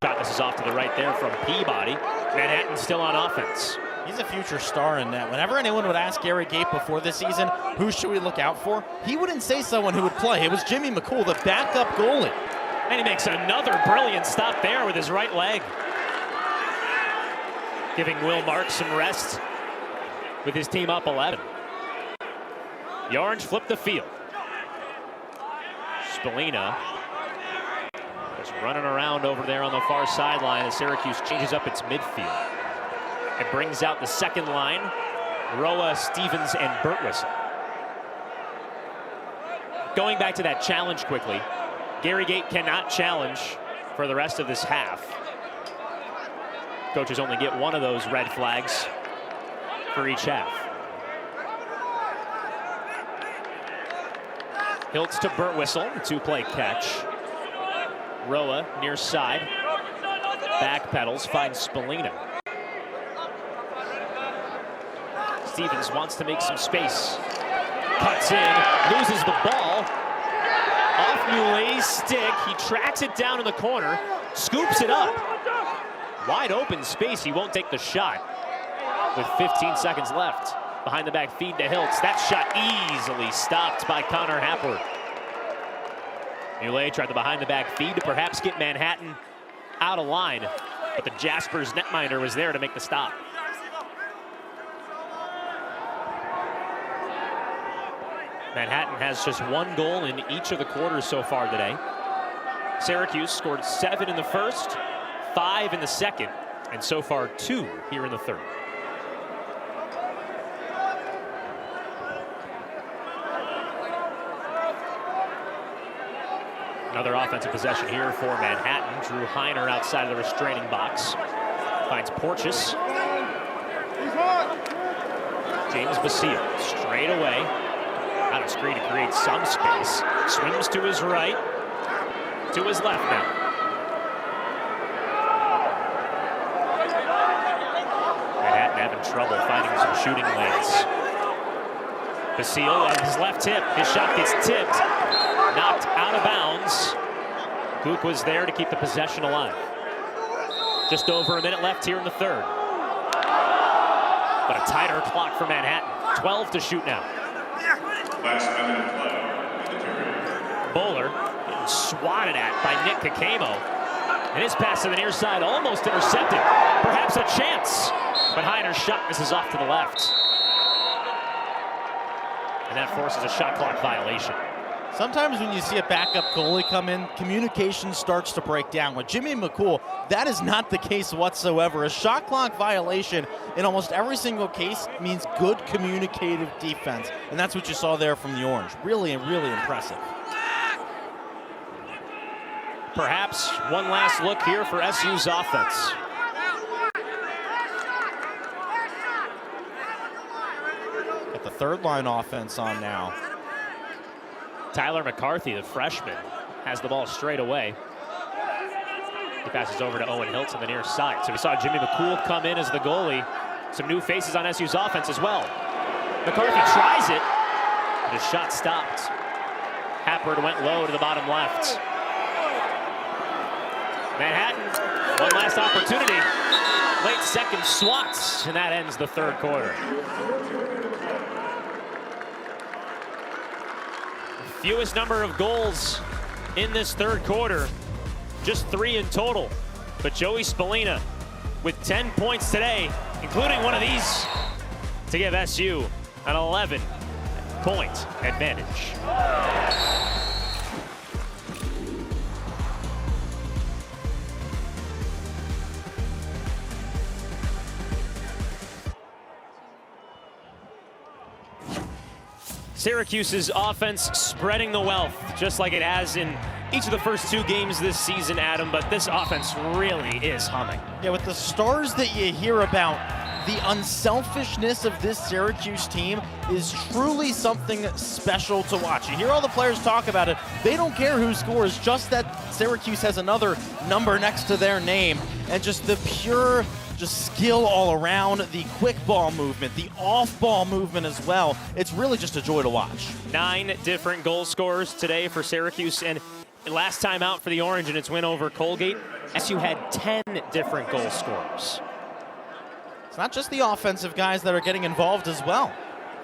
Shot misses off to the right there from Peabody. Manhattan still on offense. He's a future star in net. Whenever anyone would ask Gary Gate before this season, who should we look out for? He wouldn't say someone who would play. It was Jimmy McCool, the backup goalie. And he makes another brilliant stop there with his right leg. Giving Will Marks some rest with his team up 11. The Orange flip the field. Spallina is running around over there on the far sideline as Syracuse changes up its midfield. It brings out the second line, Roa, Stevens, and Birtwistle. Going back to that challenge quickly, Gary Gate cannot challenge for the rest of this half. Coaches only get one of those red flags for each half. Hiltz to Birtwistle, the two-play catch. Roa near side, back pedals, finds Spallina. Stevens wants to make some space. Cuts in, loses the ball. Off Moulet's stick, he tracks it down in the corner, scoops it up. Wide open space, he won't take the shot. With 15 seconds left. Behind the back feed to Hiltz. That shot easily stopped by Connor Hapworth. Moulet tried the behind the back feed to perhaps get Manhattan out of line, but the Jaspers netminder was there to make the stop. Manhattan has just one goal in each of the quarters so far today. Syracuse scored 7 in the first, 5 in the second, and so far 2 here in the third. Another offensive possession here for Manhattan. Drew Heiner outside of the restraining box. Finds Porches. James Basile straight away. Out of screen to create some space. Swims to his right. To his left now. Manhattan having trouble finding some shooting lanes. Basile on his left hip. His shot gets tipped. Knocked out of bounds. Cook was there to keep the possession alive. Just over a minute left here in the third. But a tighter clock for Manhattan. 12 to shoot now. Last minute of play. Bowler getting swatted at by Nick Kakemo. And his pass to the near side almost intercepted. Perhaps a chance. But Heiner's shot misses off to the left. And that forces a shot clock violation. Sometimes when you see a backup goalie come in, communication starts to break down. With Jimmy McCool, that is not the case whatsoever. A shot clock violation in almost every single case means good communicative defense. And that's what you saw there from the Orange. Really, really impressive. Perhaps one last look here for SU's offense. Got the third line offense on now. Tyler McCarthy, the freshman, has the ball straight away. He passes over to Owen Hiltz on the near side. So we saw Jimmy McCool come in as the goalie. Some new faces on SU's offense as well. McCarthy tries it, but his shot stopped. Hapworth went low to the bottom left. Manhattan, one last opportunity. Late second swats, and that ends the third quarter. Fewest number of goals in this third quarter, just 3 in total. But Joey Spallina with 10 points today, including one of these, to give SU an 11-point advantage. Syracuse's offense spreading the wealth, just like it has in each of the first 2 games this season, Adam, but this offense really is humming. Yeah, with the stars that you hear about the unselfishness of this Syracuse team is truly something special to watch. You hear all the players talk about it. They don't care who scores, just that Syracuse has another number next to their name, and just the pure skill all around, the quick ball movement, the off-ball movement as well. It's really just a joy to watch. 9 different goal scorers today for Syracuse, and last time out for the Orange in its win over Colgate, SU had 10 different goal scorers. It's not just the offensive guys that are getting involved as well.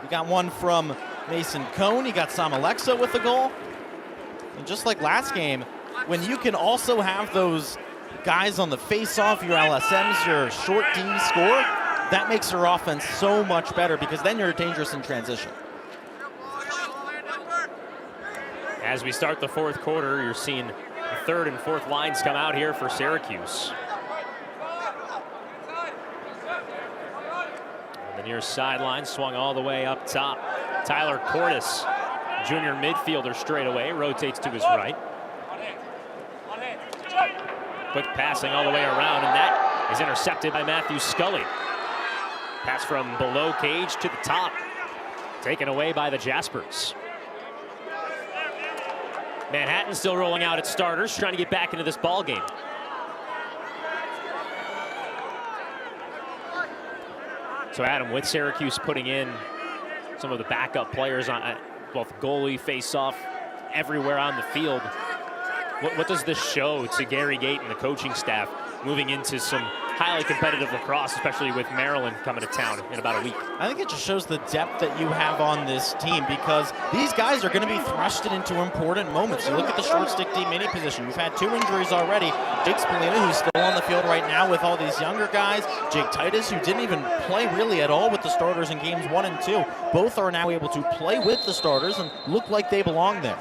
You got one from Mason Cone, you got Sam Alexa with the goal. And just like last game, when you can also have those guys on the face-off, your LSMs, your short D score, that makes your offense so much better because then you're dangerous in transition. As we start the fourth quarter, you're seeing the third and fourth lines come out here for Syracuse. And the near sideline swung all the way up top. Tyler Cordes, junior midfielder, straight away, rotates to his right. Quick passing all the way around, and that is intercepted by Matthew Scully. Pass from below cage to the top, taken away by the Jaspers. Manhattan still rolling out its starters, trying to get back into this ball game. So Adam, with Syracuse putting in some of the backup players on both goalie, face-off, everywhere on the field, what does this show to Gary Gate and the coaching staff moving into some highly competitive lacrosse, especially with Maryland coming to town in about a week? I think it just shows the depth that you have on this team because these guys are going to be thrusted into important moments. You look at the short stick D mini position. We've had 2 injuries already. Jake Spallina, who's still on the field right now with all these younger guys. Jake Titus, who didn't even play really at all with the starters in games 1 and 2. Both are now able to play with the starters and look like they belong there.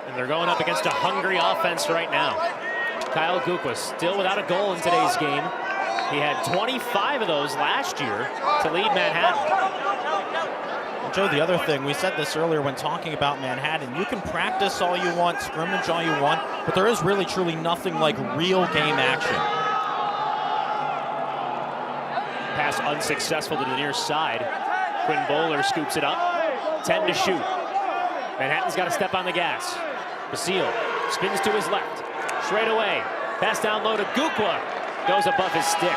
And they're going up against a hungry offense right now. Kyle Gukwa still without a goal in today's game. He had 25 of those last year to lead Manhattan. And Joe, the other thing, we said this earlier when talking about Manhattan, you can practice all you want, scrimmage all you want, but there is really truly nothing like real game action. Pass unsuccessful to the near side. Quinn Bowler scoops it up. 10 to shoot. Manhattan's got to step on the gas. Basile spins to his left. Straight away. Pass down low to Gukwa. Goes above his stick.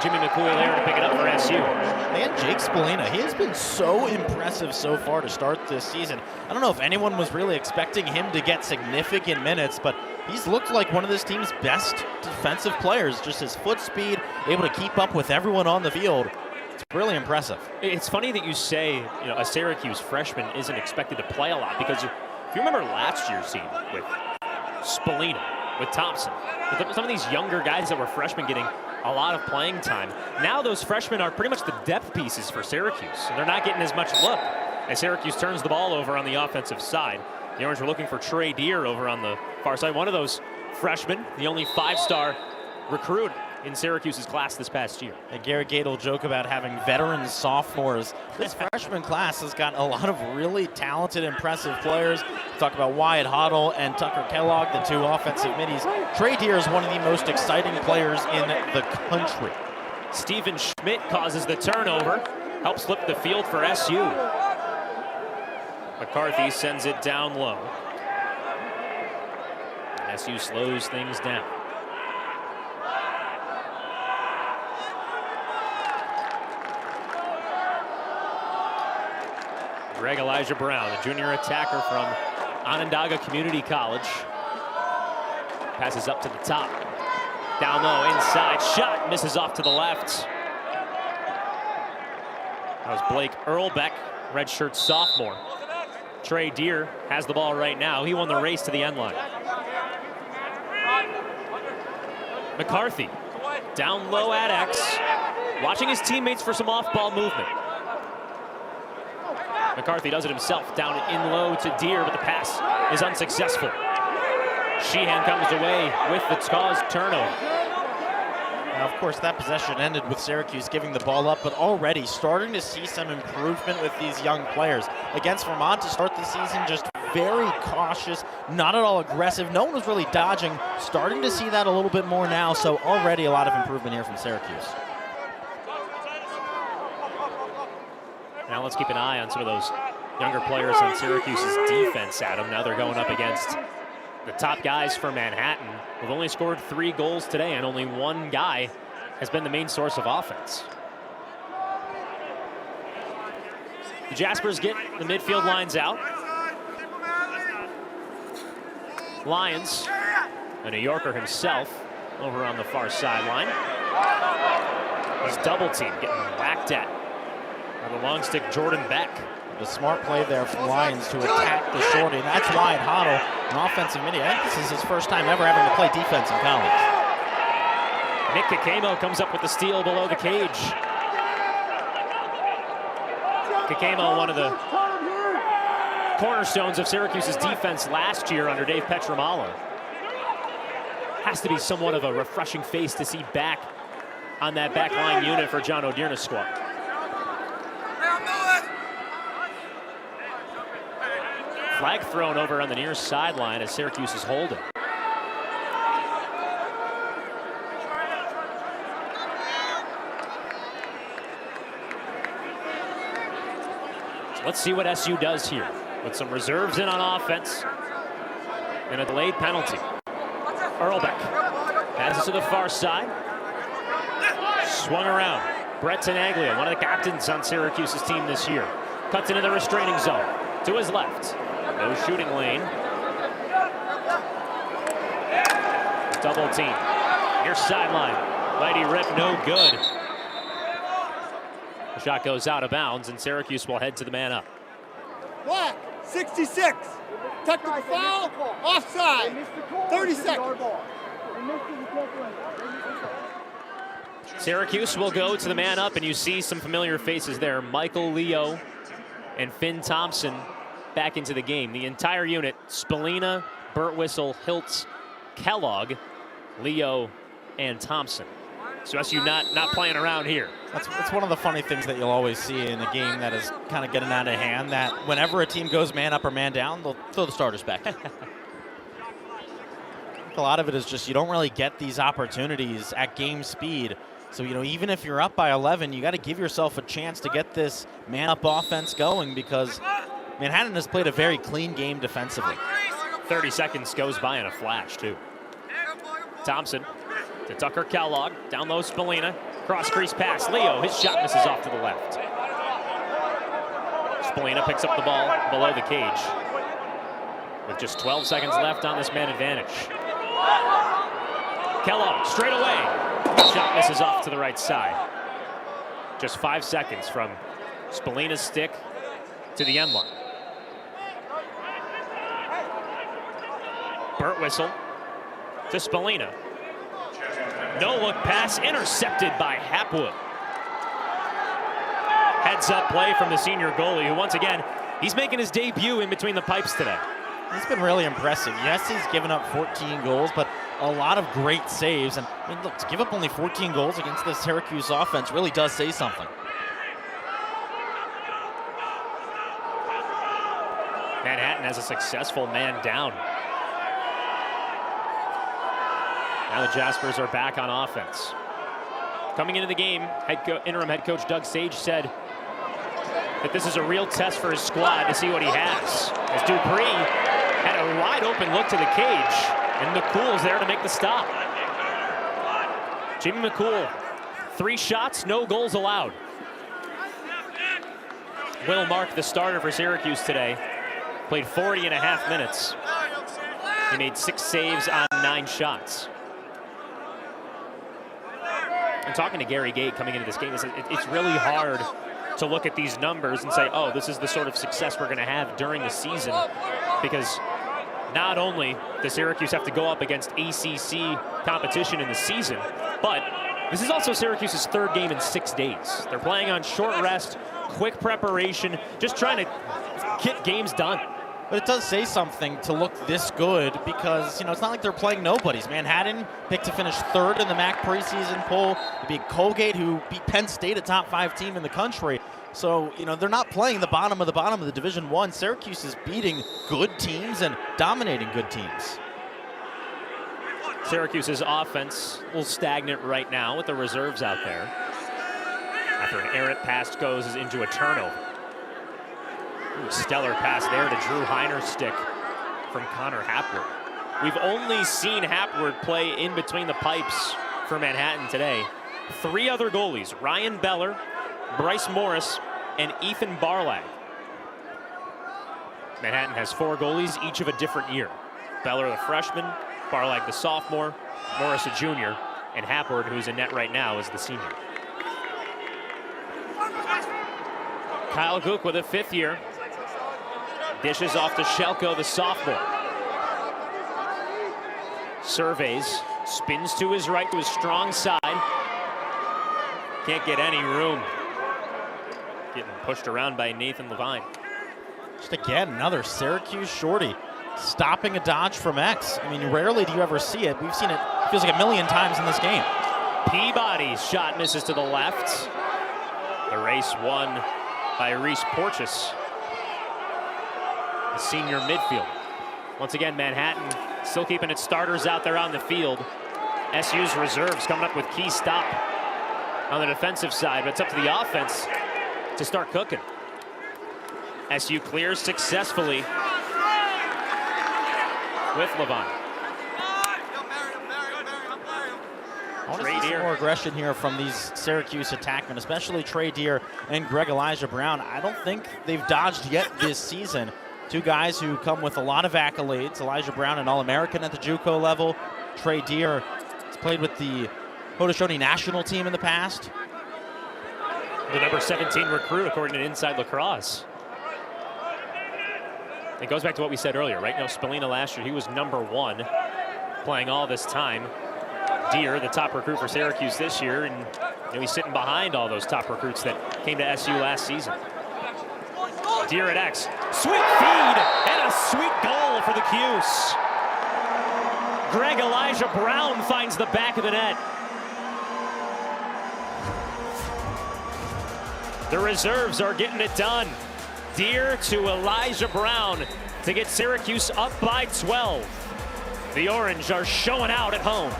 Jimmy McCoy there to pick it up for SU. And Jake Spallina, he has been so impressive so far to start this season. I don't know if anyone was really expecting him to get significant minutes, but he's looked like one of this team's best defensive players. Just his foot speed, able to keep up with everyone on the field. It's really impressive. It's funny that you say, a Syracuse freshman isn't expected to play a lot, because if you remember last year's team with Spallina, with Thompson, with some of these younger guys that were freshmen getting a lot of playing time, now those freshmen are pretty much the depth pieces for Syracuse, and they're not getting as much look as Syracuse turns the ball over on the offensive side. The Orange were looking for Trey Deer over on the far side, one of those freshmen, the only 5-star recruit in Syracuse's class this past year. And Gary Gate will joke about having veteran sophomores. This freshman class has got a lot of really talented, impressive players. Talk about Wyatt Hoddle and Tucker Kellogg, the 2 offensive middies. Trey Deer is one of the most exciting players in the country. Stephen Schmidt causes the turnover, helps flip the field for SU. McCarthy sends it down low. And SU slows things down. Greg Elijah Brown, a junior attacker from Onondaga Community College. Passes up to the top. Down low, inside shot, misses off to the left. That was Blake Earlbeck, redshirt sophomore. Trey Deer has the ball right now. He won the race to the end line. McCarthy, down low at X, watching his teammates for some off-ball movement. McCarthy does it himself, down in low to Deer, but the pass is unsuccessful. Sheehan comes away with the caused turnover. Now, of course, that possession ended with Syracuse giving the ball up, but already starting to see some improvement with these young players. Against Vermont to start the season, just very cautious, not at all aggressive. No one was really dodging. Starting to see that a little bit more now, so already a lot of improvement here from Syracuse. Now let's keep an eye on some of those younger players on Syracuse's defense, Adam. Now they're going up against the top guys for Manhattan. We've only scored 3 goals today, and only one guy has been the main source of offense. The Jaspers get the midfield lines out. Lyons, a New Yorker himself, over on the far sideline. He's double teamed, getting whacked at by the long stick Jordan Beck. The smart play there from Lyons to attack the shorty. That's Wyatt Hoddle, an offensive midi. I think this is his first time ever having to play defense in college. Nick Kakemo comes up with the steal below the cage. Kakemo, one of the cornerstones of Syracuse's defense last year under Dave Petramalo. Has to be somewhat of a refreshing face to see back on that backline unit for John O'Dearna's squad. Flag thrown over on the near sideline as Syracuse is holding. So let's see what SU does here with some reserves in on offense and a delayed penalty. Earlbeck passes to the far side. Swung around. Brett Tenaglia, one of the captains on Syracuse's team this year, cuts into the restraining zone to his left. No shooting lane. Double team. Near sideline. Mighty rip, no good. The shot goes out of bounds, and Syracuse will head to the man up. Black, 66. Technical foul, offside. 30 seconds. Syracuse will go to the man up, and you see some familiar faces there. Michael Leo and Finn Thompson back into the game. The entire unit, Spallina, Birtwistle, Hiltz, Kellogg, Leo, and Thompson. So SU not playing around here. That's one of the funny things that you'll always see in a game that is kind of getting out of hand, that whenever a team goes man up or man down, they'll throw the starters back. A lot of it is just you don't really get these opportunities at game speed. So, even if you're up by 11, you got to give yourself a chance to get this man-up offense going, because Manhattan has played a very clean game defensively. 30 seconds goes by in a flash, too. Thompson to Tucker Kellogg. Down low, Spallina. Cross crease pass. Leo, his shot misses off to the left. Spallina picks up the ball below the cage with just 12 seconds left on this man advantage. Kellogg straight away. Shot misses off to the right side. Just 5 seconds from Spallina's stick to the end line. Birtwistle to Spallina. No look pass intercepted by Hapwood. Heads up play from the senior goalie, who once again, he's making his debut in between the pipes today. He's been really impressive. Yes, he's given up 14 goals, but a lot of great saves. And look, to give up only 14 goals against the Syracuse offense really does say something. Manhattan has a successful man down. Now the Jaspers are back on offense. Coming into the game, interim head coach Doug Sage said that this is a real test for his squad to see what he has. As Dupree had a wide open look to the cage, and McCool's there to make the stop. Jimmy McCool, 3 shots, no goals allowed. Will Mark, the starter for Syracuse today, played 40.5 minutes. He made 6 saves on 9 shots. And talking to Gary Gate coming into this game, it's really hard to look at these numbers and say, oh, this is the sort of success we're going to have during the season, because not only does Syracuse have to go up against ACC competition in the season, but this is also Syracuse's 3rd game in 6 days. They're playing on short rest, quick preparation, just trying to get games done. But it does say something to look this good because, it's not like they're playing nobodies. Manhattan picked to finish 3rd in the MAC preseason poll. They beat Colgate, who beat Penn State, a top 5 team in the country. So, they're not playing the bottom of the Division I. Syracuse is beating good teams and dominating good teams. Syracuse's offense a little stagnant right now with the reserves out there. After an errant pass goes into a turnover. Ooh, stellar pass there to Drew Heiner's stick from Connor Hapward. We've only seen Hapward play in between the pipes for Manhattan today. 3 other goalies, Ryan Beller, Bryce Morris, and Ethan Barlag. Manhattan has 4 goalies, each of a different year. Beller, the freshman, Barlag, the sophomore, Morris, a junior, and Hapward, who's in net right now, is the senior. Kyle Gook with a 5th year. Dishes off to Shelko, the sophomore. Surveys, spins to his right, to his strong side. Can't get any room. Getting pushed around by Nathan Levine. Just again, another Syracuse shorty stopping a dodge from X. I mean, rarely do you ever see it. We've seen it, feels like a million times in this game. Peabody's shot misses to the left. The race won by Reese Porteous, the senior midfielder. Once again, Manhattan still keeping its starters out there on the field. SU's reserves coming up with key stop on the defensive side, but it's up to the offense to start cooking. SU clears successfully with Levine. I want to see some more aggression here from these Syracuse attackmen, especially Trey Deer and Greg Elijah Brown. I don't think they've dodged yet this season. 2 guys who come with a lot of accolades. Elijah Brown, an All-American at the JUCO level. Trey Deer has played with the Haudenosaunee national team in the past. The number 17 recruit, according to Inside Lacrosse. It goes back to what we said earlier, right? Spallina last year, he was number 1 playing all this time. Deer, the top recruit for Syracuse this year, and he's sitting behind all those top recruits that came to SU last season. Deer at X, sweet feed, and a sweet goal for the Cuse. Greg Elijah Brown finds the back of the net. The reserves are getting it done. Deer to Elijah Brown to get Syracuse up by 12. The Orange are showing out at home.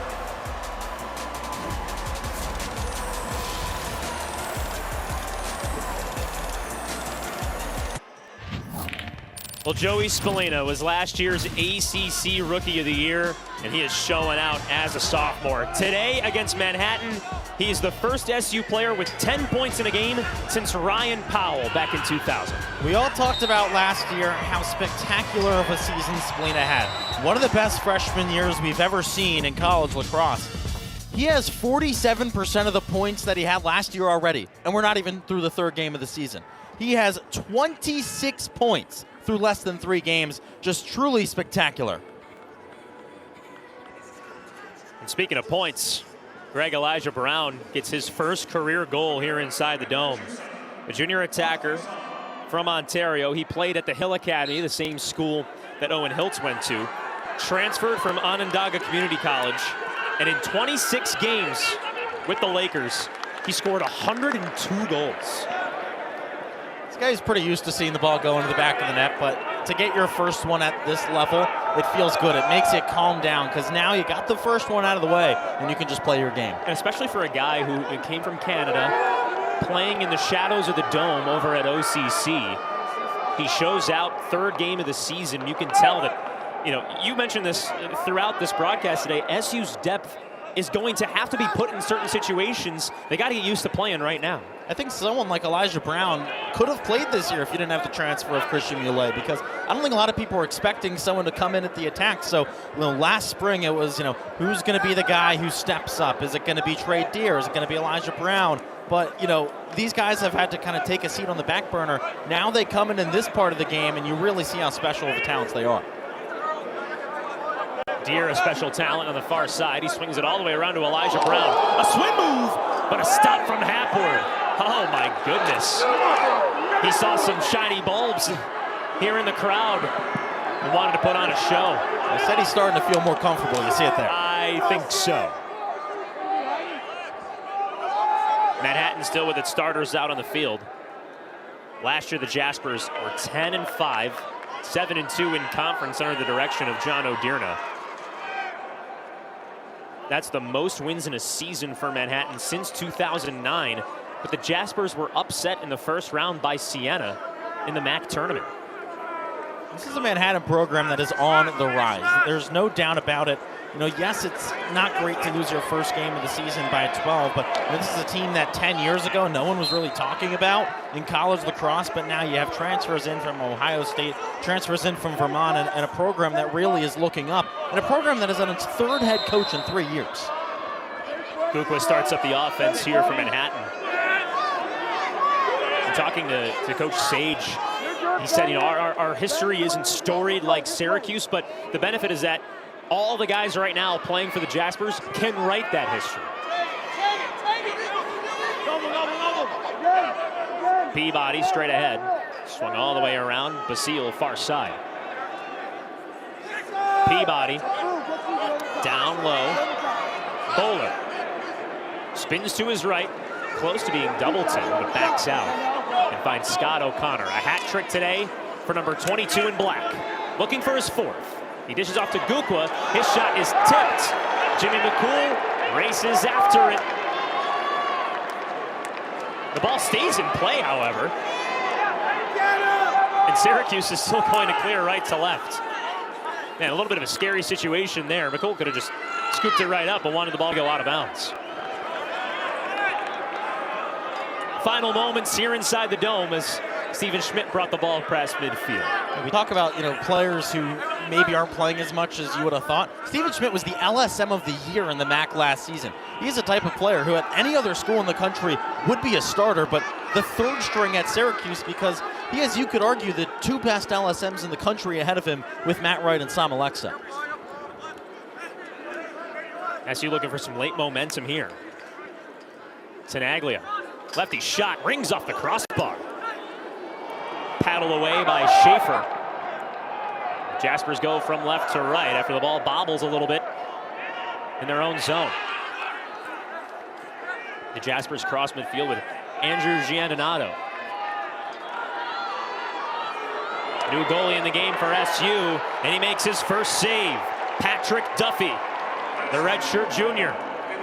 Well, Joey Spallina was last year's ACC Rookie of the Year, and he is showing out as a sophomore. Today against Manhattan, he is the first SU player with 10 points in a game since Ryan Powell back in 2000. We all talked about last year how spectacular of a season Spallina had. One of the best freshman years we've ever seen in college lacrosse. He has 47% of the points that he had last year already, and we're not even through the 3rd game of the season. He has 26 points through less than 3 games. Just truly spectacular. And speaking of points, Greg Elijah Brown gets his first career goal here inside the Dome. A junior attacker from Ontario. He played at the Hill Academy, the same school that Owen Hiltz went to. Transferred from Onondaga Community College. And in 26 games with the Lakers, he scored 102 goals. This guy's pretty used to seeing the ball go into the back of the net, but to get your first one at this level, it feels good. It makes it calm down because now you got the first one out of the way and you can just play your game. And especially for a guy who came from Canada, playing in the shadows of the Dome over at OCC. He shows out 3rd game of the season. You can tell that, you mentioned this throughout this broadcast today, SU's depth is going to have to be put in certain situations. They got to get used to playing right now. I think someone like Elijah Brown could have played this year if you didn't have the transfer of Christian Muley, because I don't think a lot of people were expecting someone to come in at the attack. So last spring it was, who's going to be the guy who steps up? Is it going to be Trey Deer? Is it going to be Elijah Brown? But, these guys have had to kind of take a seat on the back burner. Now they come in this part of the game, and you really see how special of the talents they are. Deer, a special talent on the far side. He swings it all the way around to Elijah Brown. A swim move, but a stop from Hapward. Oh, my goodness. He saw some shiny bulbs here in the crowd and wanted to put on a show. I said he's starting to feel more comfortable. You see it there. I think so. Manhattan still with its starters out on the field. Last year, the Jaspers were 10-5, 7-2 in conference under the direction of John O'Dearna. That's the most wins in a season for Manhattan since 2009. But the Jaspers were upset in the first round by Siena in the MAC tournament. This is a Manhattan program that is on the rise. There's no doubt about it. You know, yes, it's not great to lose your first game of the season by 12, but this is a team that 10 years ago no one was really talking about in college lacrosse, but now you have transfers in from Ohio State, transfers in from Vermont, and a program that really is looking up, and a program that is on its third head coach in 3 years. Gukwa starts up the offense here for Manhattan. And talking to Coach Sage, he said, you know, our history isn't storied like Syracuse, but the benefit is that all the guys right now playing for the Jaspers can write that history. Peabody straight ahead. Swung all the way around. Basile far side. Peabody down low. Bowler spins to his right. Close to being double teamed, but backs out and finds Scott O'Connor. A hat trick today for number 22 in black. Looking for his fourth. He dishes off to Gukwa. His shot is tipped. Jimmy McCool races after it. The ball stays in play, however. And Syracuse is still going to clear right to left. Man, a little bit of a scary situation there. McCool could have just scooped it right up but wanted the ball to go out of bounds. Final moments here inside the dome as Steven Schmidt brought the ball past midfield. We talk about, you know, players who maybe aren't playing as much as you would have thought. Steven Schmidt was the LSM of the year in the MAC last season. He's a type of player who at any other school in the country would be a starter, but the third string at Syracuse because he has, you could argue, the two best LSMs in the country ahead of him with Matt Wright and Sam Alexa. SU looking for some late momentum here. Tenaglia, lefty shot, rings off the crossbar. Paddle away by Schaefer. Jaspers go from left to right after the ball bobbles a little bit in their own zone. The Jaspers cross midfield with Andrew Giandonato. New goalie in the game for SU, and he makes his first save. Patrick Duffy, the redshirt junior,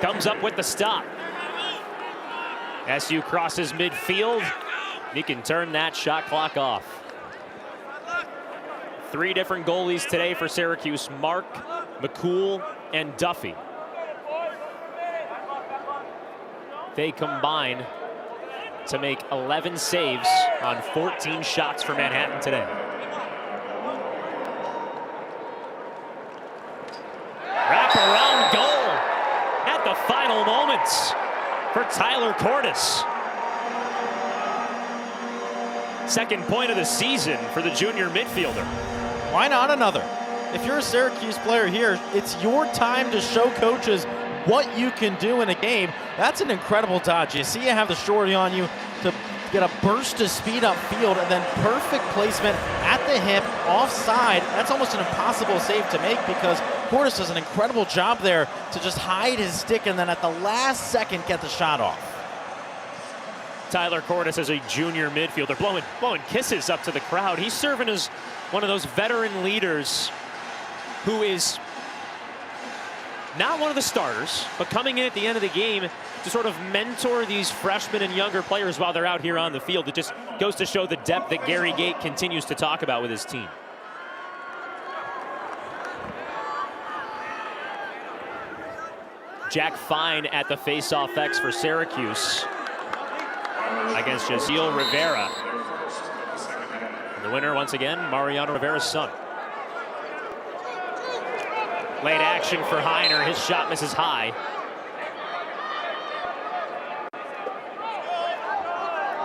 comes up with the stop. SU crosses midfield. He can turn that shot clock off. 3 different goalies today for Syracuse: Mark, McCool, and Duffy. They combine to make 11 saves on 14 shots for Manhattan today. Wraparound goal at the final moments for Tyler Cordes. Second point of the season for the junior midfielder. Why not another? If you're a Syracuse player here, it's your time to show coaches what you can do in a game. That's an incredible dodge. You see you have the shorty on you to get a burst of speed upfield and then perfect placement at the hip, offside. That's almost an impossible save to make because Cordes does an incredible job there to just hide his stick and then at the last second get the shot off. Tyler Cordes as a junior midfielder, blowing kisses up to the crowd. He's serving as one of those veteran leaders who is not one of the starters, but coming in at the end of the game to sort of mentor these freshmen and younger players while they're out here on the field. It just goes to show the depth that Gary Gate continues to talk about with his team. Jack Fine at the face-off X for Syracuse against Jasiel Rivera. And the winner, once again, Mariano Rivera's son. Late action for Heiner. His shot misses high.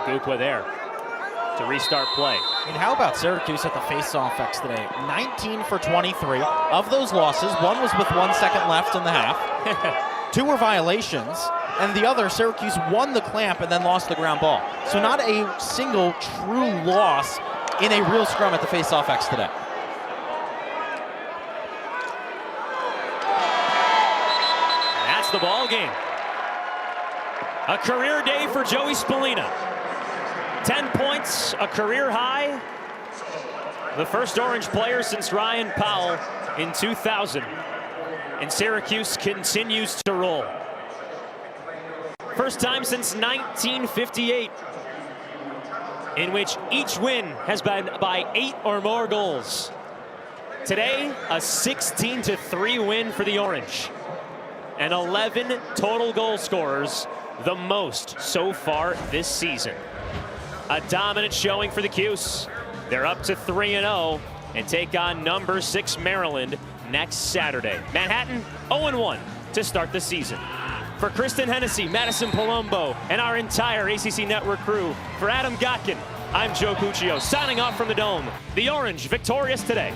Gukwa there to restart play. And how about Syracuse at the face-off X today? 19 for 23. Of those losses, one was with 1 second left in the half. 2 were violations. And the other, Syracuse won the clamp and then lost the ground ball. So not a single true loss in a real scrum at the face-off X today. That's the ball game. A career day for Joey Spallina. 10 points, a career high. The first Orange player since Ryan Powell in 2000. And Syracuse continues to roll. First time since 1958 in which each win has been by 8 or more goals. Today, a 16-3 win for the Orange. And 11 total goal scorers, the most so far this season. A dominant showing for the Cuse. They're up to 3-0 and take on number 6 Maryland next Saturday. Manhattan 0-1 to start the season. For Kristen Hennessy, Madison Palumbo, and our entire ACC Network crew, for Adam Gotkin, I'm Joe Puccio, signing off from the Dome. The Orange victorious today.